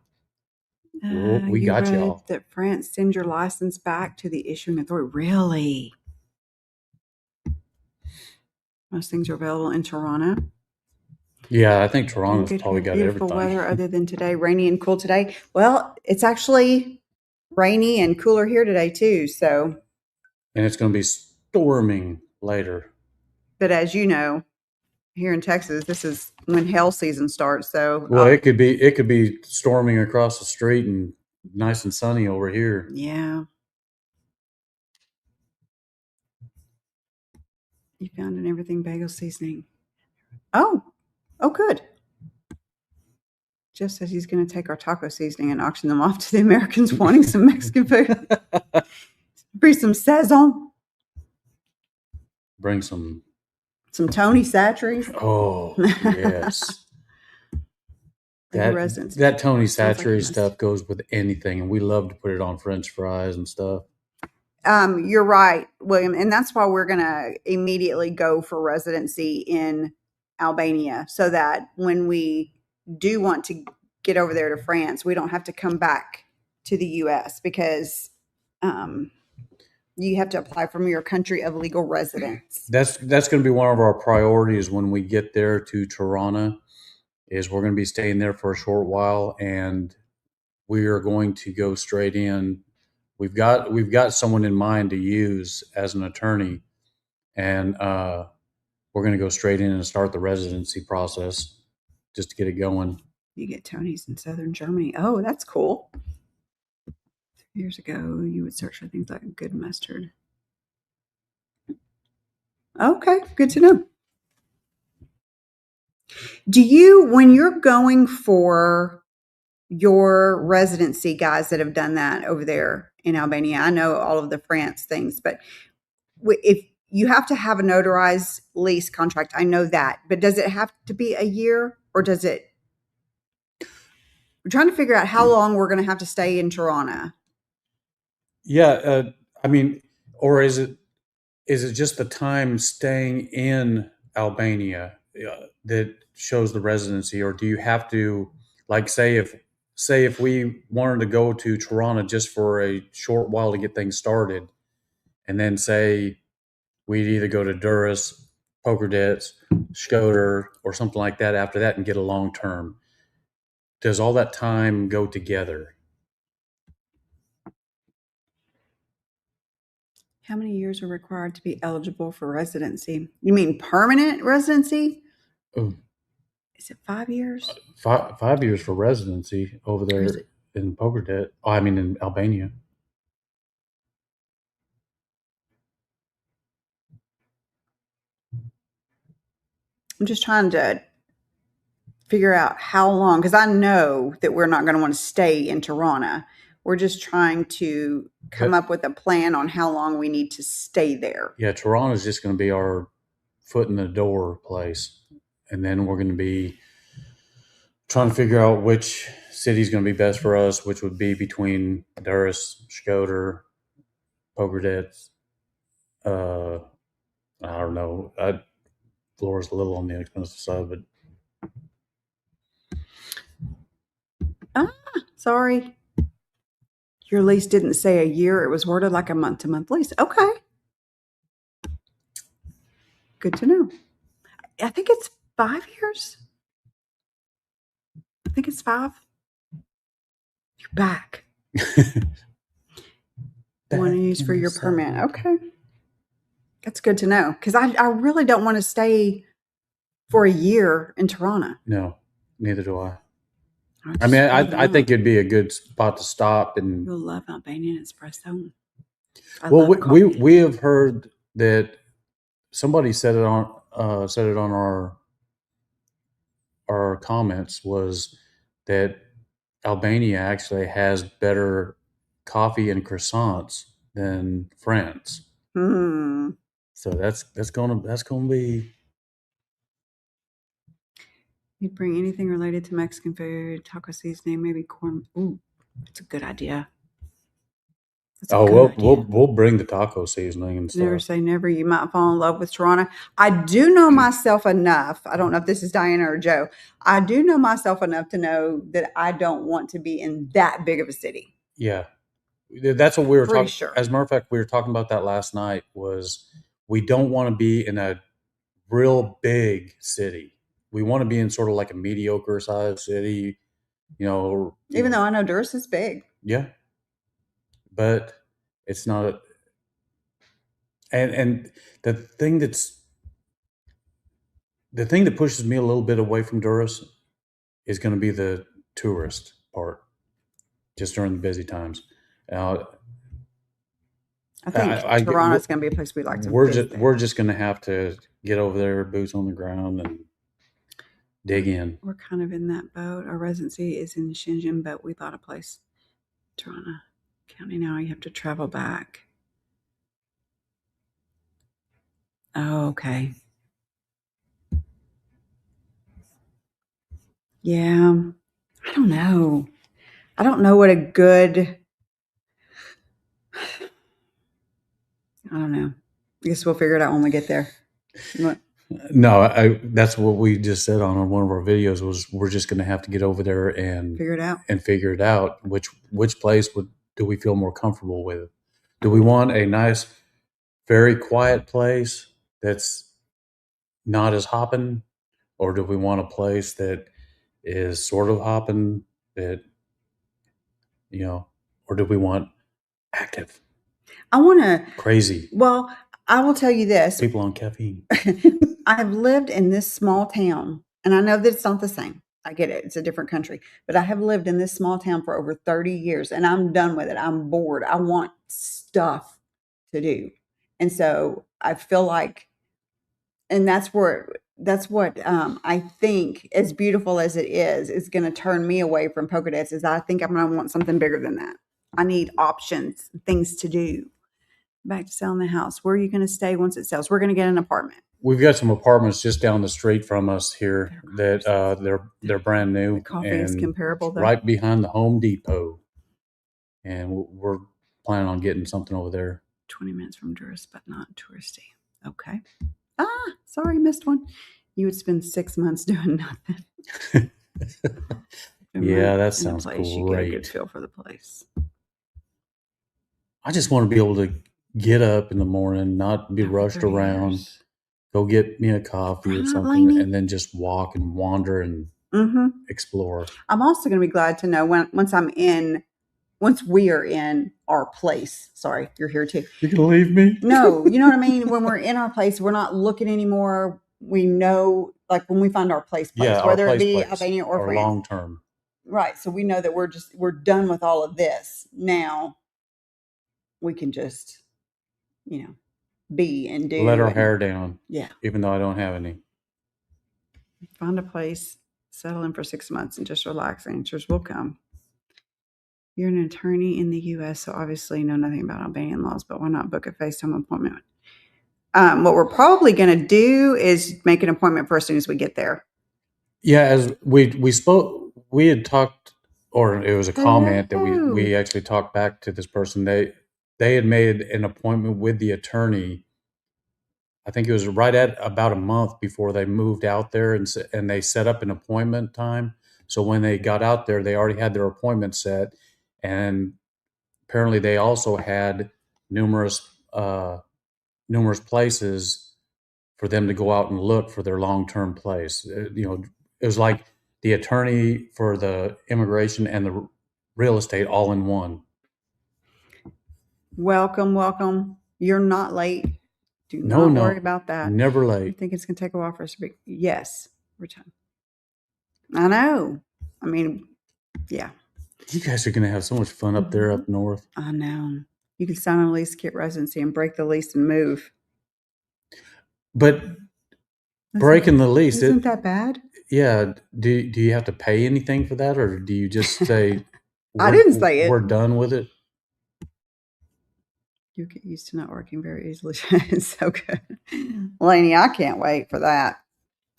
We got y'all. That France sends your license back to the issuing authority. Really? Most things are available in Tirana. Yeah, I think Toronto's probably got beautiful everything. Weather other than today, rainy and cool today. Well, it's actually rainy and cooler here today too. So, and it's going to be storming later. But as you know, here in Texas, this is when hail season starts. So, well, it could be storming across the street and nice and sunny over here. Yeah. You found an everything bagel seasoning. Oh, good. Jeff says he's going to take our taco seasoning and auction them off to the Americans wanting some Mexican food. Bring some Sazon. Bring some Tony Satcheries. Oh, yes. that Tony Satchery stuff goes with anything, and we love to put it on French fries and stuff. You're right, William, and that's why we're going to immediately go for residency in Albania, so that when we do want to get over there to France, we don't have to come back to the U.S. because you have to apply from your country of legal residence. That's going to be one of our priorities when we get there to Tirana. Is we're going to be staying there for a short while, and we are going to go straight in. We've got someone in mind to use as an attorney, and we're going to go straight in and start the residency process just to get it going. You get Tony's in southern Germany. Oh, that's cool. 3 years ago, you would search for things like good mustard. Okay, good to know. Do you, when you're going for your residency, guys that have done that over there in Albania, I know all of the France things, but if you have to have a notarized lease contract, I know that, but does it have to be a year, or does it? We're trying to figure out how long we're going to have to stay in Tirana. Yeah, I mean, or is it just the time staying in Albania that shows the residency, or do you have to, like, say if we wanted to go to Tirana just for a short while to get things started, and then say we'd either go to Durrës, Pokerdets, Shkodër, or something like that after that and get a long term. Does all that time go together? How many years are required to be eligible for residency? You mean permanent residency? Oh. Is it 5 years? 5 years for residency over there in Pokerdet. Oh, I mean, in Albania. I'm just trying to figure out how long, because I know that we're not going to want to stay in Tirana. We're just trying to come up with a plan on how long we need to stay there. Yeah, Toronto is just going to be our foot in the door place. And then we're going to be trying to figure out which city is going to be best for us, which would be between Durrës, Schroeder, Pogradets. I don't know. Flora's a little on the expensive side, but sorry. Your lease didn't say a year. It was worded like a month-to-month lease. Okay. Good to know. I think it's 5 years. I think it's 5. You're back. Want to use for your permit. Okay. That's good to know. Because I really don't want to stay for a year in Toronto. No, neither do I. I mean, I think it'd be a good spot to stop. And you'll love Albanian espresso. Well, we have heard that somebody said it on our comments was that Albania actually has better coffee and croissants than France. So that's gonna be. You'd bring anything related to Mexican food, taco seasoning, maybe corn. Ooh, that's a good idea. We'll bring the taco seasoning and stuff. Never say never. You might fall in love with Toronto. I do know myself enough. I don't know if this is Diana or Joe. I do know myself enough to know that I don't want to be in that big of a city. Yeah. That's what we were talking. Sure. As a matter of fact, we were talking about that last night. Was we don't want to be in a real big city. We want to be in sort of like a mediocre sized city, Even though I know Durrës is big. Yeah, but it's not. And the thing that pushes me a little bit away from Durrës is going to be the tourist part, just during the busy times. I think Toronto's going to be a place we'd like to visit. We're just going to have to get over there, boots on the ground, and dig in. We're kind of in that boat. Our residency is in Shenzhen, but we bought a place, Toronto County. Now you have to travel back. Oh, okay. Yeah. I don't know. I don't know what a good. I don't know. I guess we'll figure it out when we get there. What? No, that's what we just said on one of our videos was we're just going to have to get over there and figure it out. Which place do we feel more comfortable with? Do we want a nice, very quiet place that's not as hopping, or do we want a place that is sort of hopping that, or do we want active? I want to crazy. Well, I will tell you this. People on caffeine. I have lived in this small town, and I know that it's not the same. I get it. It's a different country. But I have lived in this small town for over 30 years, and I'm done with it. I'm bored. I want stuff to do. And so I feel like, and that's what I think, as beautiful as it is going to turn me away from polka dots, is I think I'm going to want something bigger than that. I need options, things to do. Back to selling the house. Where are you going to stay once it sells? We're going to get an apartment. We've got some apartments just down the street from us here that they're brand new. The coffee is comparable, though. Right behind the Home Depot, and we're planning on getting something over there. 20 minutes from Durrës, but not touristy. Okay. Sorry, missed one. You would spend 6 months doing nothing. Yeah, that sounds great. You get a good feel for the place. I just want to be able to get up in the morning, not be rushed around, go get me a coffee or something, and then just walk and wander and explore. I'm also going to be glad to know once we are in our place. Sorry, you're here too. You're going to leave me? No, you know what I mean? When we're in our place, we're not looking anymore. We know, like when we find our place, whether it be Albania or France. Long term. Right. So we know that we're done with all of this. Now we can just, be and do. Let our hair down. Yeah. Even though I don't have any. Find a place, Settle in for 6 months and just relax. Answers will come. You're an attorney in the U.S., so obviously know nothing about Albanian laws, but why not book a FaceTime appointment? What we're probably going to do is make an appointment for as soon as we get there. Yeah, as we spoke, we had talked, or it was a comment that Hello. we actually talked back to this person. They had made an appointment with the attorney. I think it was right at about a month before they moved out there, and they set up an appointment time. So when they got out there, they already had their appointment set, and apparently they also had numerous numerous places for them to go out and look for their long-term place. It was like the attorney for the immigration and the real estate all in one. Welcome, welcome. You're not late. Do No, not worry about that. never You late. think it's going to take a while for us to be? Yes, return. I know. I mean, yeah. You guys are going to have so much fun up there up north. I know. You can sign a lease, get residency, and break the lease and move. But breaking the lease, Isn't that bad? Yeah. Do you have to pay anything for that, or do you just say, I didn't say it. We're done with it? You get used to not working very easily. It's so good. Lainey, I can't wait for that.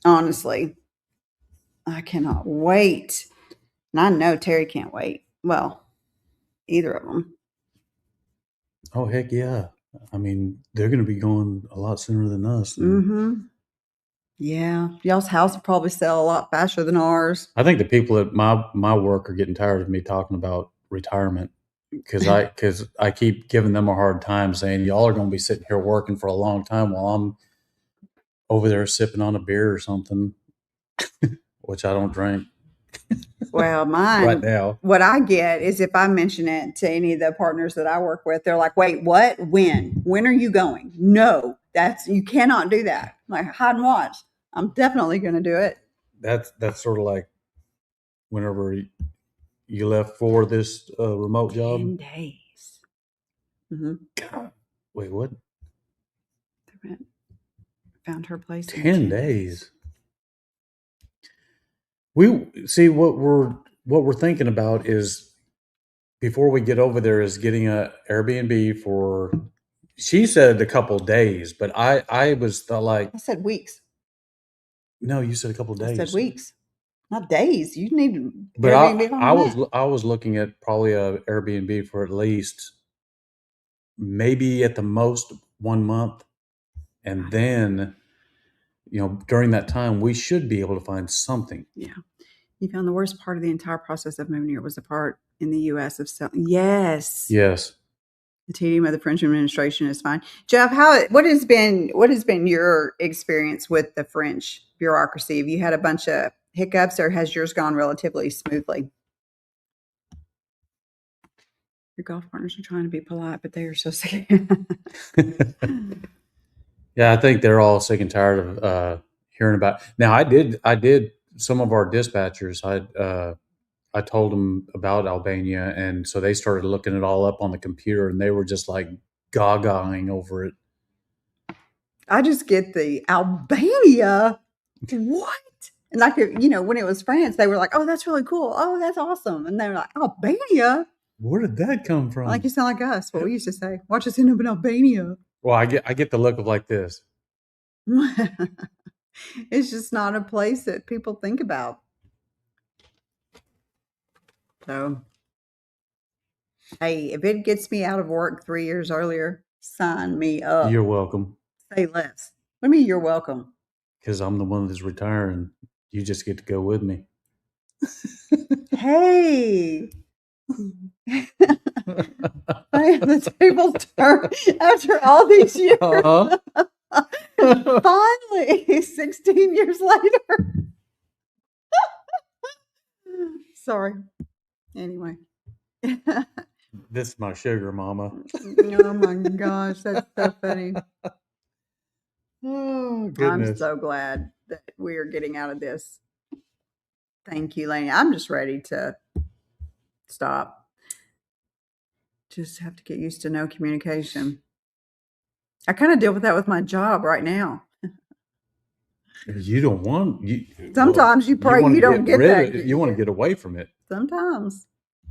Honestly, I cannot wait. And I know Terry can't wait. Well, either of them. Oh, heck yeah. I mean, they're going to be going a lot sooner than us. Mm-hmm. Yeah. Y'all's house will probably sell a lot faster than ours. I think the people at my work are getting tired of me talking about retirement because I keep giving them a hard time saying y'all are going to be sitting here working for a long time while I'm over there sipping on a beer or something, which I don't drink. Well, mine right now. What I get is if I mention it to any of the partners that I work with, they're like, "Wait, what? When are you going?" No, you cannot do that. I'm like, hide and watch. I'm definitely going to do it. That's sort of like whenever you left for this remote job. 10 days. Mm-hmm. God, wait, what? Found her place. 10 days. We see what we're thinking about is before we get over there is getting a Airbnb for. She said a couple days, but I was like, I said weeks. No, you said a couple days. I said weeks, not days. You need but I was looking at probably a Airbnb for at least maybe at the most 1 month, and then during that time we should be able to find something. Yeah. You found the worst part of the entire process of moving here was the part in the U.S. of selling. Yes. The tedium of the French administration is fine. Jeff, what has been your experience with the French bureaucracy? Have you had a bunch of hiccups, or has yours gone relatively smoothly? Your golf partners are trying to be polite, but they are so sick. Yeah, I think they're all sick and tired of hearing about. Now, I did some of our dispatchers. I told them about Albania, and so they started looking it all up on the computer, and they were just like gagaing over it. I just get the Albania. What? And like, when it was France, they were like, "Oh, that's really cool. Oh, that's awesome." And they were like, "Albania? Where did that come from?" Like, you sound like us. What we used to say. Watch us end up in Albania. Well, I get the look of like this. It's just not a place that people think about. So, hey, if it gets me out of work 3 years earlier, sign me up. You're welcome. Say less. What do you mean you're welcome? Because I'm the one that's retiring. You just get to go with me. Hey. The tables turn after all these years. Finally, 16 years later. Sorry. Anyway. This is my sugar mama. Oh my gosh, that's so funny. Oh, goodness. I'm so glad that we are getting out of this. Thank you, Lainey. I'm just ready to stop. Just have to get used to no communication. I kind of deal with that with my job right now. You don't want you. Sometimes you pray you don't get that. You want to get away from it. Sometimes.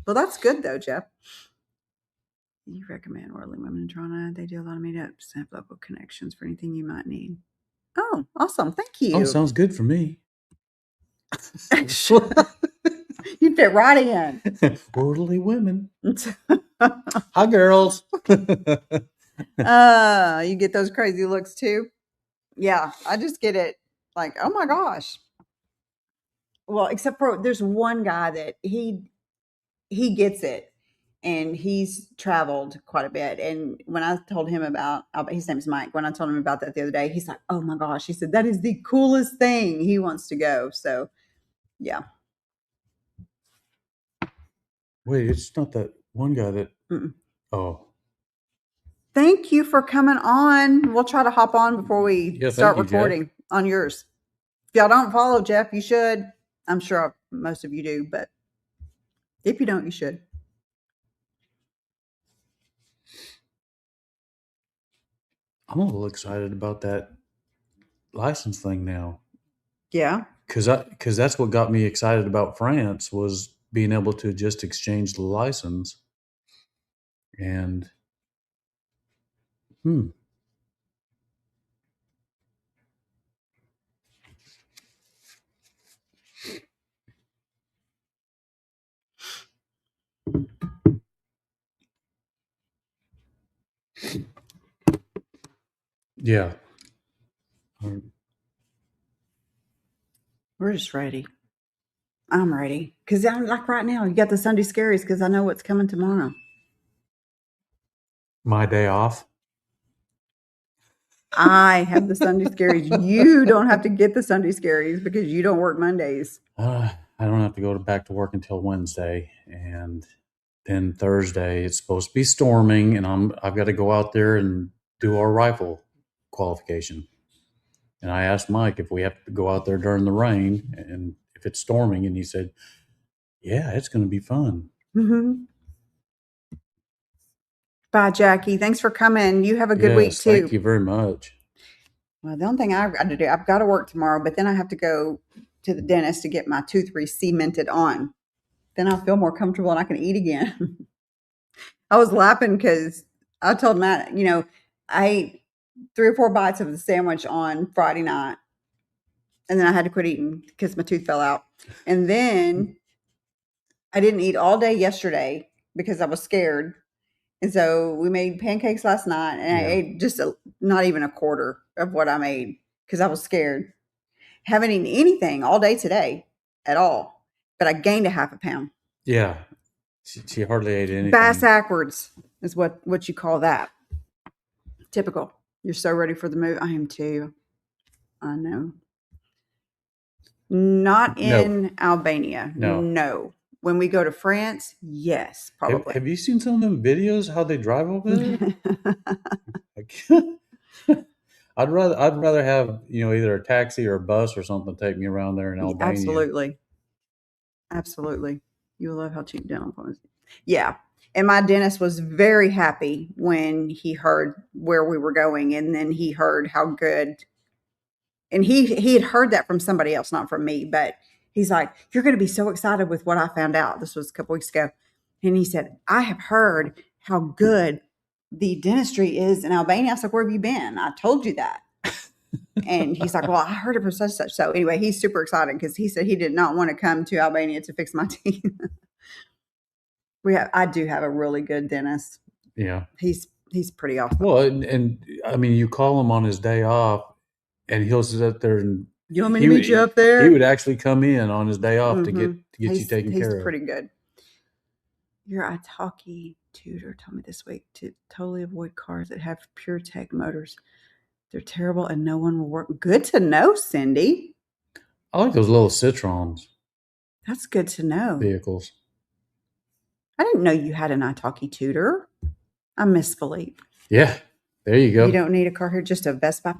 Well, that's good though, Jeff. You recommend Worldly Women in Toronto. They do a lot of meetups and have local connections for anything you might need. Oh, awesome. Thank you. Oh, sounds good for me. You fit right in. Worldly women. Hi, girls. You get those crazy looks too? Yeah, I just get it like, oh my gosh. Well, except for there's one guy that he gets it, and he's traveled quite a bit. And when I told him about, his name's Mike, when I told him about that the other day, he's like, oh my gosh, he said that is the coolest thing. He wants to go. So yeah. Wait, it's not that one guy that. Mm-mm. Oh, thank you for coming on. We'll try to hop on before we start recording on yours. If y'all don't follow Jeff, you should. I'm sure most of you do, but if you don't, you should. I'm a little excited about that license thing now. Yeah. Because that's what got me excited about France, was being able to just exchange the license. And yeah. We're just ready. I'm ready. Because I'm like right now, you got the Sunday scaries because I know what's coming tomorrow. My day off. I have the Sunday scaries. You don't have to get the Sunday scaries because you don't work Mondays. I don't have to go back to work until Wednesday, and then Thursday it's supposed to be storming, and I've got to go out there and do our rifle qualification. And I asked Mike if we have to go out there during the rain and if it's storming, and he said, "Yeah, it's going to be fun." Mm-hmm. Bye, Jackie. Thanks for coming. You have a good week too. Thank you very much. Well, the only thing I've got to do, I've got to work tomorrow, but then I have to go to the dentist to get my tooth re-cemented on. Then I'll feel more comfortable and I can eat again. I was laughing because I told Matt, I ate 3 or 4 bites of the sandwich on Friday night, and then I had to quit eating because my tooth fell out. And then I didn't eat all day yesterday because I was scared. And so we made pancakes last night, and I ate just not even a quarter of what I made because I was scared. Haven't eaten anything all day today at all, but I gained a half a pound. Yeah. She hardly ate anything. Bass backwards is what you call that. Typical. You're so ready for the move. I am too. I know. Not in Albania. No. When we go to France, yes, probably. Have you seen some of them videos how they drive over there? I'd rather have either a taxi or a bus or something take me around there in Albania. Absolutely. You love how cheap dental appointments. Yeah. And my dentist was very happy when he heard where we were going, and then he heard how good. And he had heard that from somebody else, not from me, but he's like, you're going to be so excited with what I found out. This was a couple weeks ago. And he said, I have heard how good the dentistry is in Albania. I was like, where have you been? I told you that. And he's like, well, I heard it from such and such. So anyway, he's super excited because he said he did not want to come to Albania to fix my teeth. I do have a really good dentist. Yeah. He's pretty awesome. Well, and I mean, you call him on his day off, and he'll sit there and you want me to meet you up there? He would actually come in on his day off to get you taken care of. He's pretty good. Your Italki tutor told me this week to totally avoid cars that have pure tech motors. They're terrible and no one will work. Good to know, Cindy. I like those little Citroens. That's good to know. Vehicles. I didn't know you had an Italki tutor. I miss Philippe. Yeah, there you go. You don't need a car here, just a Vespa.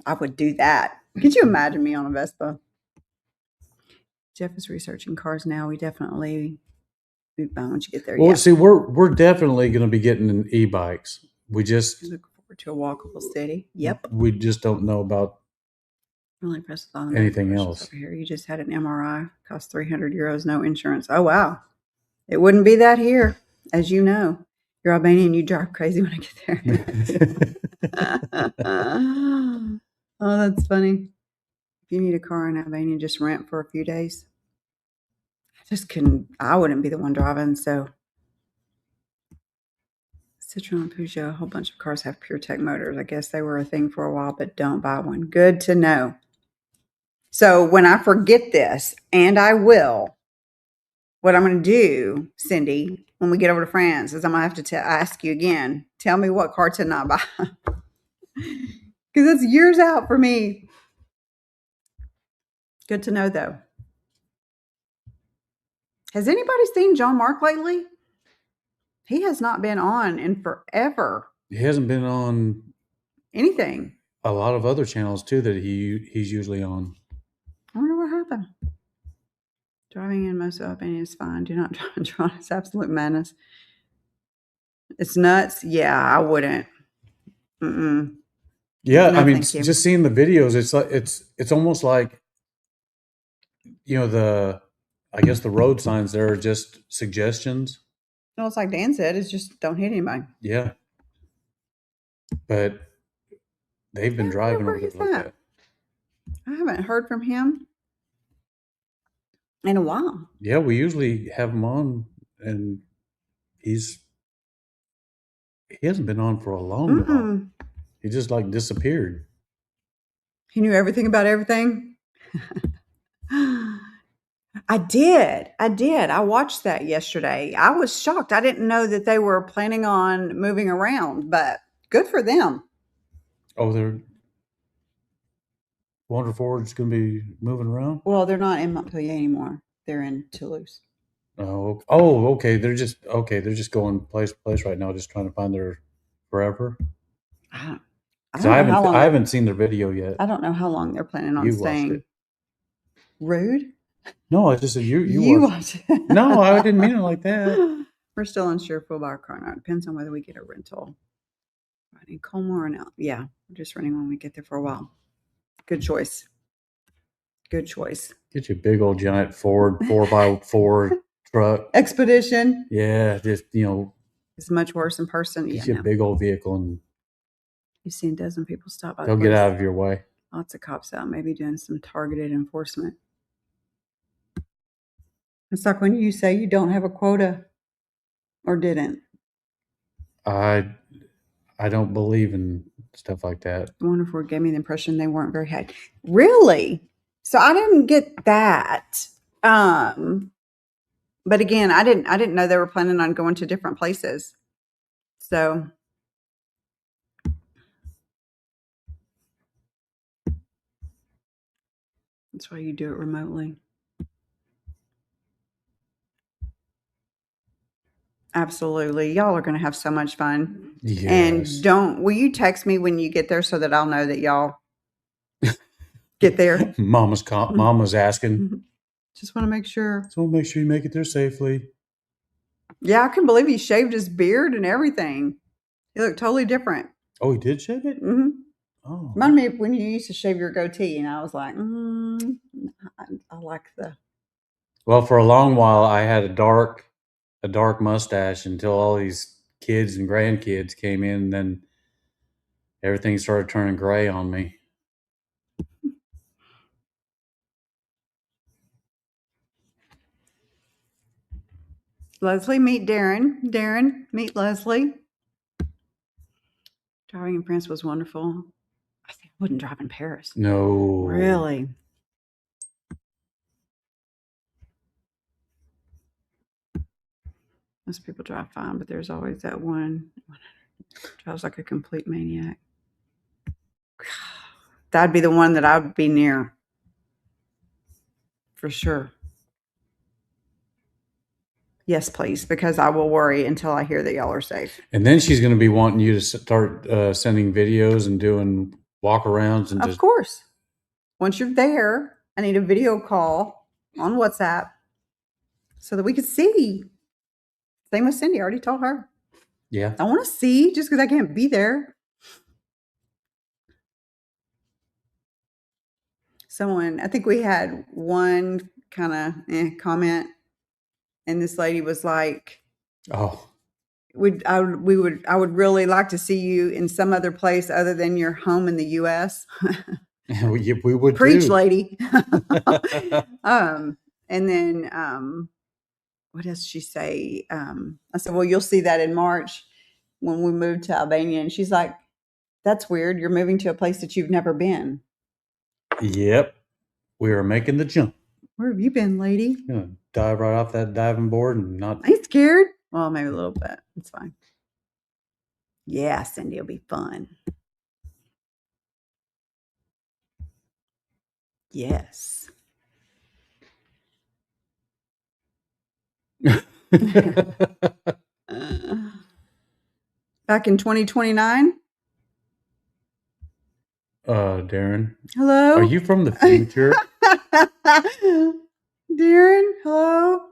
I would do that. Could you imagine me on a Vespa? Jeff is researching cars now. We definitely move on once you get there. Well, see, we're definitely going to be getting e-bikes. We just look forward to a walkable city. Yep. We just don't know about Really impressed with all the anything medical else. over here. You just had an MRI, cost 300 euros, no insurance. Oh, wow. It wouldn't be that here, as you know. You're Albanian, you drive crazy when I get there. Oh, that's funny. If you need a car in Albania, just rent for a few days. I wouldn't be the one driving, so. Citroen, Peugeot, a whole bunch of cars have PureTech motors. I guess they were a thing for a while, but don't buy one. Good to know. So when I forget this, and I will, what I'm going to do, Cindy, when we get over to France, is I'm going to have to ask you again. Tell me what car to not buy. Because it's years out for me. Good to know, though. Has anybody seen John Mark lately? He has not been on in forever. He hasn't been on anything. A lot of other channels, too, that he's usually on. I wonder what happened. Driving in most of Albania is fine. Do not drive and drive. It's absolute madness. It's nuts. Yeah, I wouldn't. Mm-mm. Yeah, No, I mean, thank you. just seeing the videos, it's like it's almost like, you know, I guess the road signs there are just suggestions. No, it's like Dan said, it's just don't hit anybody. Yeah, but they've been driving over there like that. I haven't heard from him in a while. Yeah, we usually have him on, and he hasn't been on for a long while. He just like disappeared. He knew everything about everything. I did. I watched that yesterday. I was shocked. I didn't know that they were planning on moving around, but good for them. Oh, they're Wonder Ford's going to be moving around? Well, they're not in Montpellier anymore. They're in Toulouse. Oh, okay. They're just going place to place right now, just trying to find their forever. I haven't seen their video yet. I don't know how long they're planning on staying. Rude? No, I just said you watched it. No, I didn't mean it like that. We're still unsure if we'll buy a car or not. Depends on whether we get a rental. Running Colmore or not. Yeah, we're just running when we get there for a while. Good choice. Good choice. Get you a big old giant Ford 4x4 truck. Expedition. Yeah, just, it's much worse in person. Get you a big old vehicle and you've seen a dozen people stop by. They'll get out of your way. Lots of cops out, maybe doing some targeted enforcement. It's like when you say you don't have a quota or didn't. I don't believe in stuff like that. I wonder if it gave me the impression they weren't very high. Really? So I didn't get that. But again, I didn't know they were planning on going to different places. So that's why you do it remotely. Absolutely. Y'all are going to have so much fun. Yes. And will you text me when you get there so that I'll know that y'all get there? Mama's asking. Just want to make sure. Just want to make sure you make it there safely. Yeah, I can believe he shaved his beard and everything. He looked totally different. Oh, he did shave it? Mm-hmm. Oh. Reminded me of when you used to shave your goatee, and I was like, I like the. Well, for a long while, I had a dark mustache until all these kids and grandkids came in, and then everything started turning gray on me. Leslie, meet Darren. Darren, meet Leslie. Driving in France was wonderful. I think I wouldn't drive in Paris. No. Really? Most people drive fine, but there's always that one drives like a complete maniac. That'd be the one that I would be near. For sure. Yes, please, because I will worry until I hear that y'all are safe. And then she's going to be wanting you to start sending videos and doing walk-arounds. And of course. Once you're there, I need a video call on WhatsApp so that we could see. Same with Cindy. I already told her. Yeah. I want to see just because I can't be there. someone, I think we had one kind of comment, and this lady was like, Oh, I would really like to see you in some other place other than your home in the U.S. we would Preach, too. lady. And then what does she say? I said, well, you'll see that in March when we move to Albania. And she's like, that's weird. You're moving to a place that you've never been. Yep. We are making the jump. Where have you been, lady? Gonna dive right off that diving board and not. I ain't scared. Well, maybe a little bit. It's fine. Yeah, Cindy, it'll be fun. Yes. Back in 2029. Darren. Hello. Are you from the future? Darren, hello.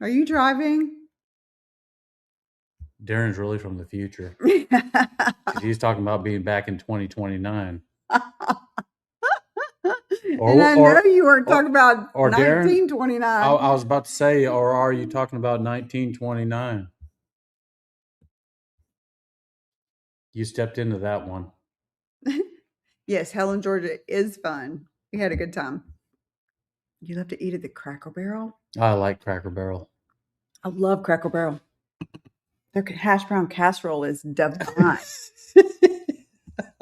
Are you driving? Darren's really from the future. He's talking about being back in 2029. And I know you weren't talking about or 1929. I was about to say, or are you talking about 1929? You stepped into that one. Yes, Helen, Georgia is fun. We had a good time. You love to eat at the Cracker Barrel? I like Cracker Barrel. I love Cracker Barrel. Their hash brown casserole is divine.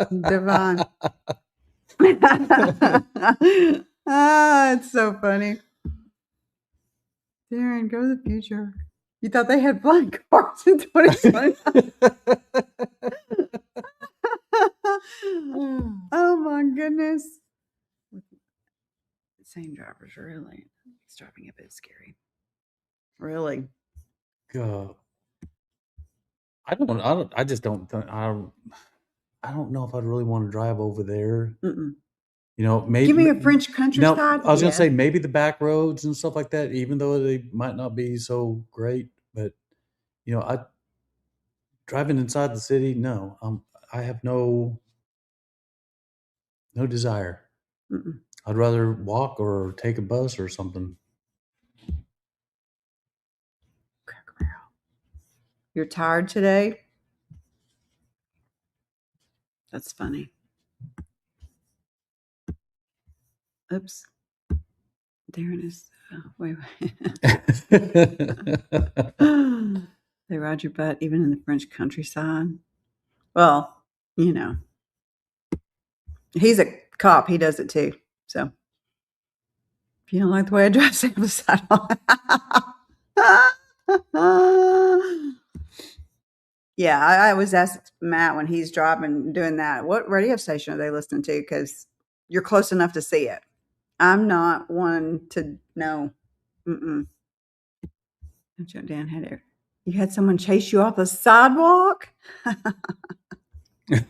Divine. It's so funny. Darren, go to the future. You thought they had flying cars in 2029? Oh my goodness. Same drivers, really. It's driving a bit scary. Really. God. I don't know if I'd really want to drive over there. Mm-mm. You know, maybe give me a French countryside. I was gonna say maybe the back roads and stuff like that, even though they might not be so great. But you know, I driving inside the city, no. I have no desire. Mm-mm. I'd rather walk or take a bus or something. You're tired today? That's funny. Oops. Darren is. Wait. They ride your butt even in the French countryside. Well, you know, he's a cop. He does it too. So if you don't like the way I drive, stay on the sidewalk. Yeah, I always ask Matt when he's driving doing that, what radio station are they listening to? Because you're close enough to see it. I'm not one to know. Mm-mm. Dan had it. You had someone chase you off the sidewalk? This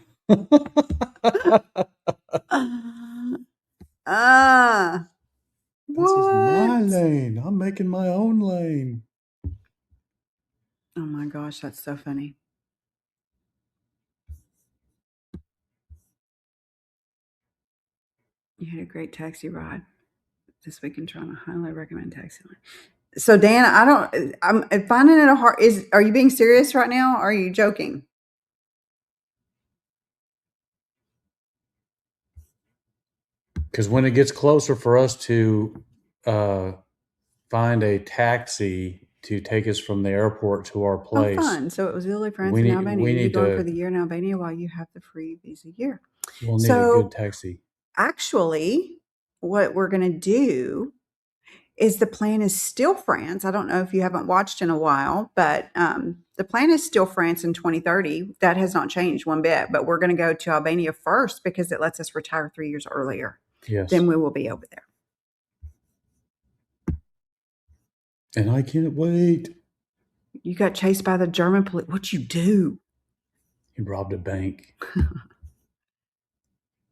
is my lane. I'm making my own lane. Oh my gosh, that's so funny. You had a great taxi ride this week in Toronto. Highly recommend taxi line. So Dan, I'm finding it hard. Are you being serious right now? Or are you joking? Because when it gets closer for us to find a taxi to take us from the airport to our place. Oh, fun. So it was Italy, France, and Albania. You're going for the year in Albania while you have the free visa year. We'll need a good taxi. Actually, what we're going to do is the plan is still France. I don't know if you haven't watched in a while, but the plan is still France in 2030. That has not changed one bit, but we're going to go to Albania first because it lets us retire 3 years earlier. Yes. Then we will be over there. And I can't wait. You got chased by the German police. What'd you do? He robbed a bank.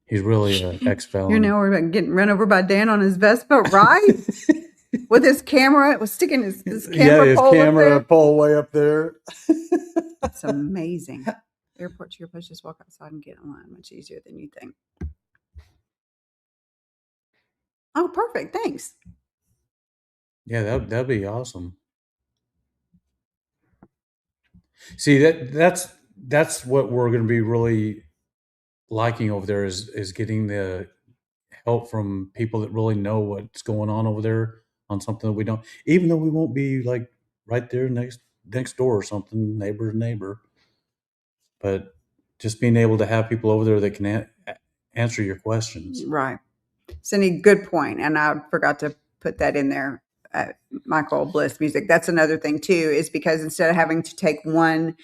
He's really an ex-felon. You're now worried about getting run over by Dan on his Vespa, right? With his camera. It was sticking his camera pole pole way up there. That's amazing. Airport to your place, just walk outside and get online. Much easier than you think. Oh, perfect. Thanks. Yeah, that'd be awesome. See, that's what we're going to be really liking over there is getting the help from people that really know what's going on over there on something that we don't. Even though we won't be like right there next door or something, neighbor to neighbor, but just being able to have people over there that can answer your questions. Right. Cindy, good point. And I forgot to put that in there. Michael Bliss music. That's another thing too, is because instead of having to take one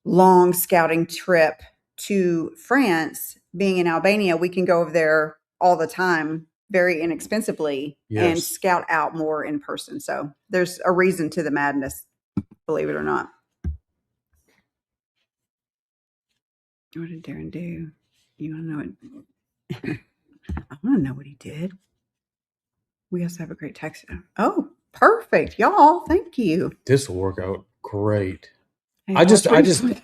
long scouting trip to France, being in Albania, we can go over there all the time very inexpensively and Yes. scout out more in person. So there's a reason to the madness, believe it or not. What did Darren do? You want to know it? I want to know what he did. We also have a great text. Oh, perfect. Y'all, thank you. This will work out great. Hey, I just Patrick.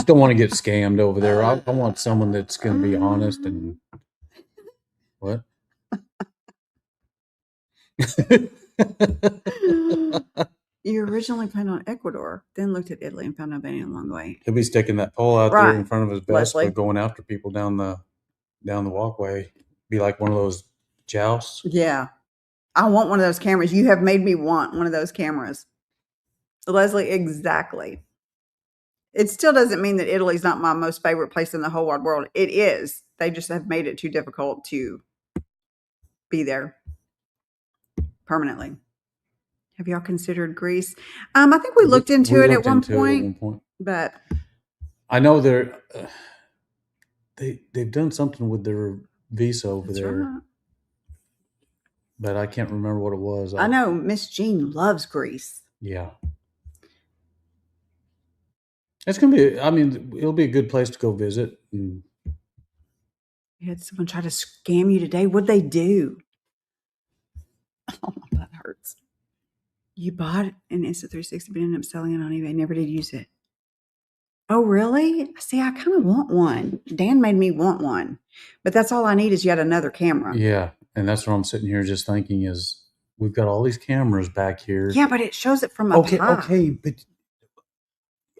don't want to get scammed over there. I want someone that's going to be honest and what? You originally planned on Ecuador, then looked at Italy and found Albania along the way. He'll be sticking that pole out there Right. in front of his vest, Leslie. but going after people down the walkway. Be like one of those jousts. Yeah. I want one of those cameras. You have made me want one of those cameras. Leslie, exactly. It still doesn't mean that Italy's not my most favorite place in the whole wide world. It is. They just have made it too difficult to be there permanently. Have y'all considered Greece? I think we looked into it at one point, but I know they've done something with their visa over there, right. But I can't remember what it was. I know Miss Jean loves Greece. Yeah. It's going to be, I mean, it'll be a good place to go visit. You had someone try to scam you today. What'd they do? Oh, my butt hurts. You bought an Insta360, but ended up selling it on eBay. Never did use it. Oh, really? See, I kind of want one. Dan made me want one. But that's all I need is yet another camera. Yeah. And that's what I'm sitting here just thinking is we've got all these cameras back here. Yeah, but it shows it from up high. Okay, but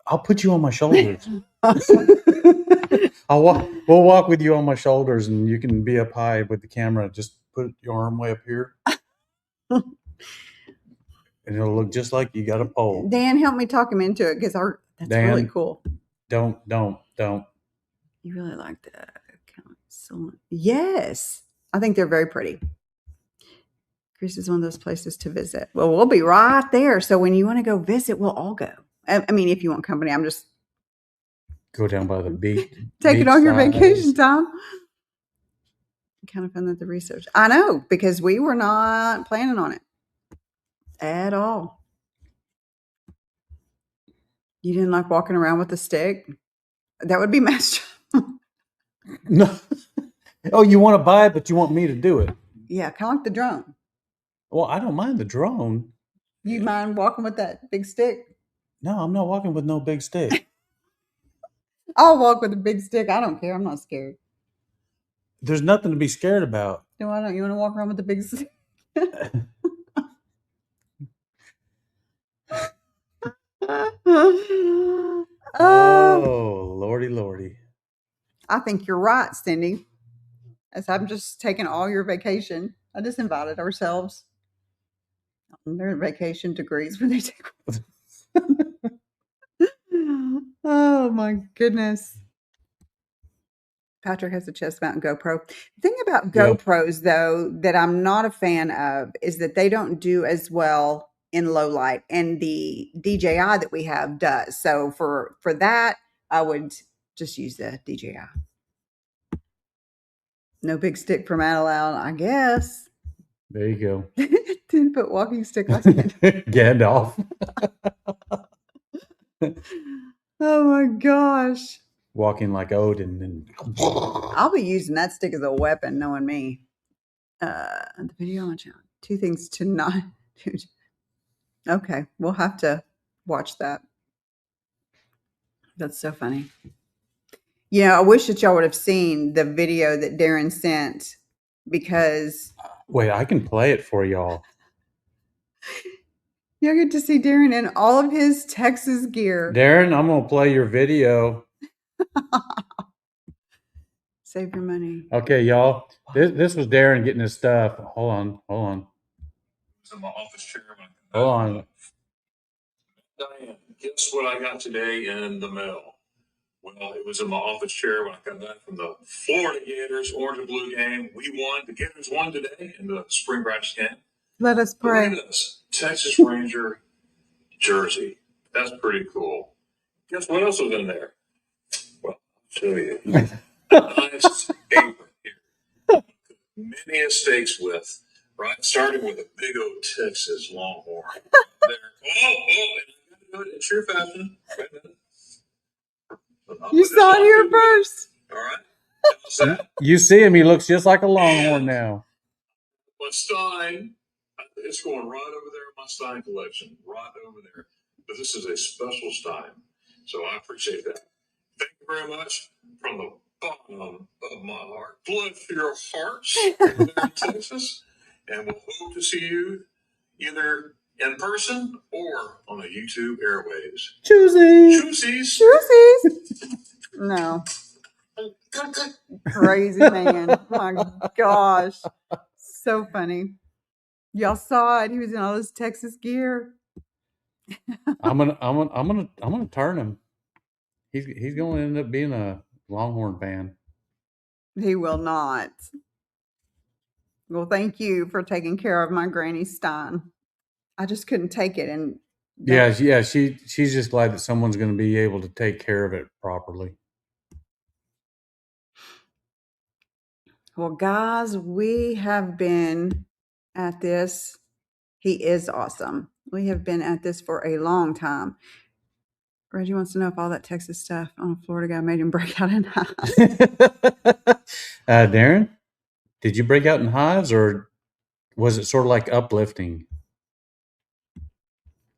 I'll put you on my shoulders. We'll walk with you on my shoulders and you can be up high with the camera. Just put your arm way up here. And it'll look just like you got a pole. Dan, help me talk him into it because that's Dan, really cool. Don't. You really like that. Yes. I think they're very pretty. Greece is one of those places to visit. Well, we'll be right there. So when you want to go visit, we'll all go. I mean, if you want company, I'm just go down by the beach. Take it on your vacation time. Kind of fun that the research. I know, because we were not planning on it at all. You didn't like walking around with a stick? That would be master. No. Oh, you want to buy it, but you want me to do it? Yeah, kind of like the drone. Well, I don't mind the drone. You mind walking with that big stick? No, I'm not walking with no big stick. I'll walk with a big stick. I don't care. I'm not scared. There's nothing to be scared about. No, why don't you want to walk around with a big stick? Oh, lordy. I think you're right, Cindy. As I'm just taking all your vacation. I just invited ourselves on their vacation to Greece where they take. Oh my goodness. Patrick has a chest mount and GoPro. The thing about GoPros, though, that I'm not a fan of is that they don't do as well in low light, and the DJI that we have does. So for that, I would just use the DJI. No big stick for Matt allowed, I guess. There you go. 10-foot walking stick like Gandalf. Oh my gosh. Walking like Odin. And I'll be using that stick as a weapon, knowing me. The video on my channel. 2 things to not do. Okay, we'll have to watch that. That's so funny. I wish that y'all would have seen the video that Darren sent because Wait, I can play it for y'all. you'll get to see Darren in all of his Texas gear. Darren, I'm going to play your video. Save your money. Okay, y'all. This was Darren getting his stuff. Hold on. I'm my office chairman. Hold on. Matt Diane, guess what I got today in the mail? Well, it was in my office chair when I got back from the Florida Gators orange and blue game. We won. The Gators won today in the spring practice game. Let us But pray. look at this Texas Ranger jersey. That's pretty cool. Guess what else was in there? Well, I'll show you. A nice apron here. Many steaks with, right? Starting with a big old Texas Longhorn. There. And I'm going to do it in true fashion. Wait a minute. You saw it here first. All right. How's that? You see him. He looks just like a Longhorn now. My Stein, it's going right over there in my Stein collection, right over there. But this is a special Stein, so I appreciate that. Thank you very much from the bottom of my heart. Bless your hearts over there in Texas, and we'll hope to see you either in person or on the YouTube airwaves. Choosies. No. Crazy man. Oh my gosh. So funny. Y'all saw it. He was in all his Texas gear. I'm gonna turn him. He's gonna end up being a Longhorn fan. He will not. Well, thank you for taking care of my Granny Stein. I just couldn't take it. And she's just glad that someone's going to be able to take care of it properly. Well, guys, we have been at this. He is awesome. We have been at this for a long time. Reggie wants to know if all that Texas stuff on a Florida guy made him break out in hives. Darren, did you break out in hives, or was it sort of like uplifting?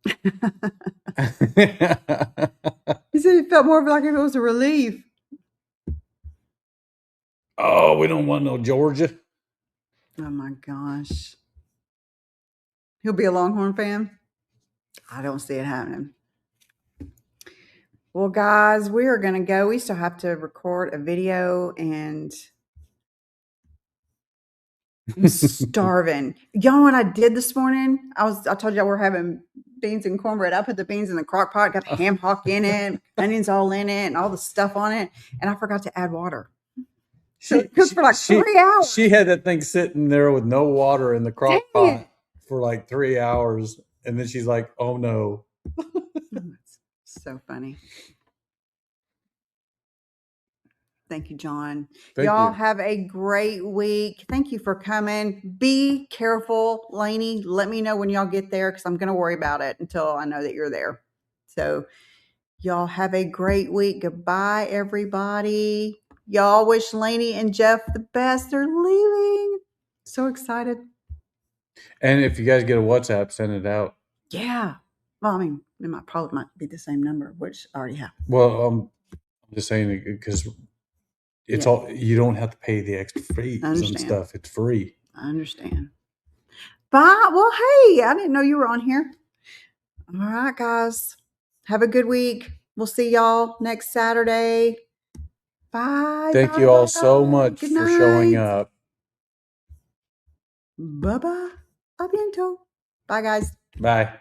He said it felt more like it was a relief. Oh, we don't want no Georgia. Oh my gosh. He'll be a Longhorn fan? I don't see it happening. Well, guys, we are going to go. We still have to record a video, and I'm starving. Y'all know what I did this morning? I told y'all we're having beans and cornbread. I put the beans in the crock pot, got the ham hock in it, onions all in it, and all the stuff on it, and I forgot to add water. So it cooked for like 3 hours. She had that thing sitting there with no water in the crock pot for like 3 hours, and then she's like, "Oh no!" That's so funny. Thank you, John. Y'all have a great week. Thank you for coming. Be careful, Lainey. Let me know when y'all get there, because I'm going to worry about it until I know that you're there. So y'all have a great week. Goodbye, everybody. Y'all wish Lainey and Jeff the best. They're leaving. So excited. And if you guys get a WhatsApp, send it out. Yeah. Well, I mean, it probably might be the same number, which I already have. Well, I'm just saying because it's all, you don't have to pay the extra fees and stuff. It's free. I understand. Bye. Well, hey, I didn't know you were on here. All right, guys. Have a good week. We'll see y'all next Saturday. Bye. Thank you all so much for showing up. Bye-bye. A bientôt. Bye, guys. Bye.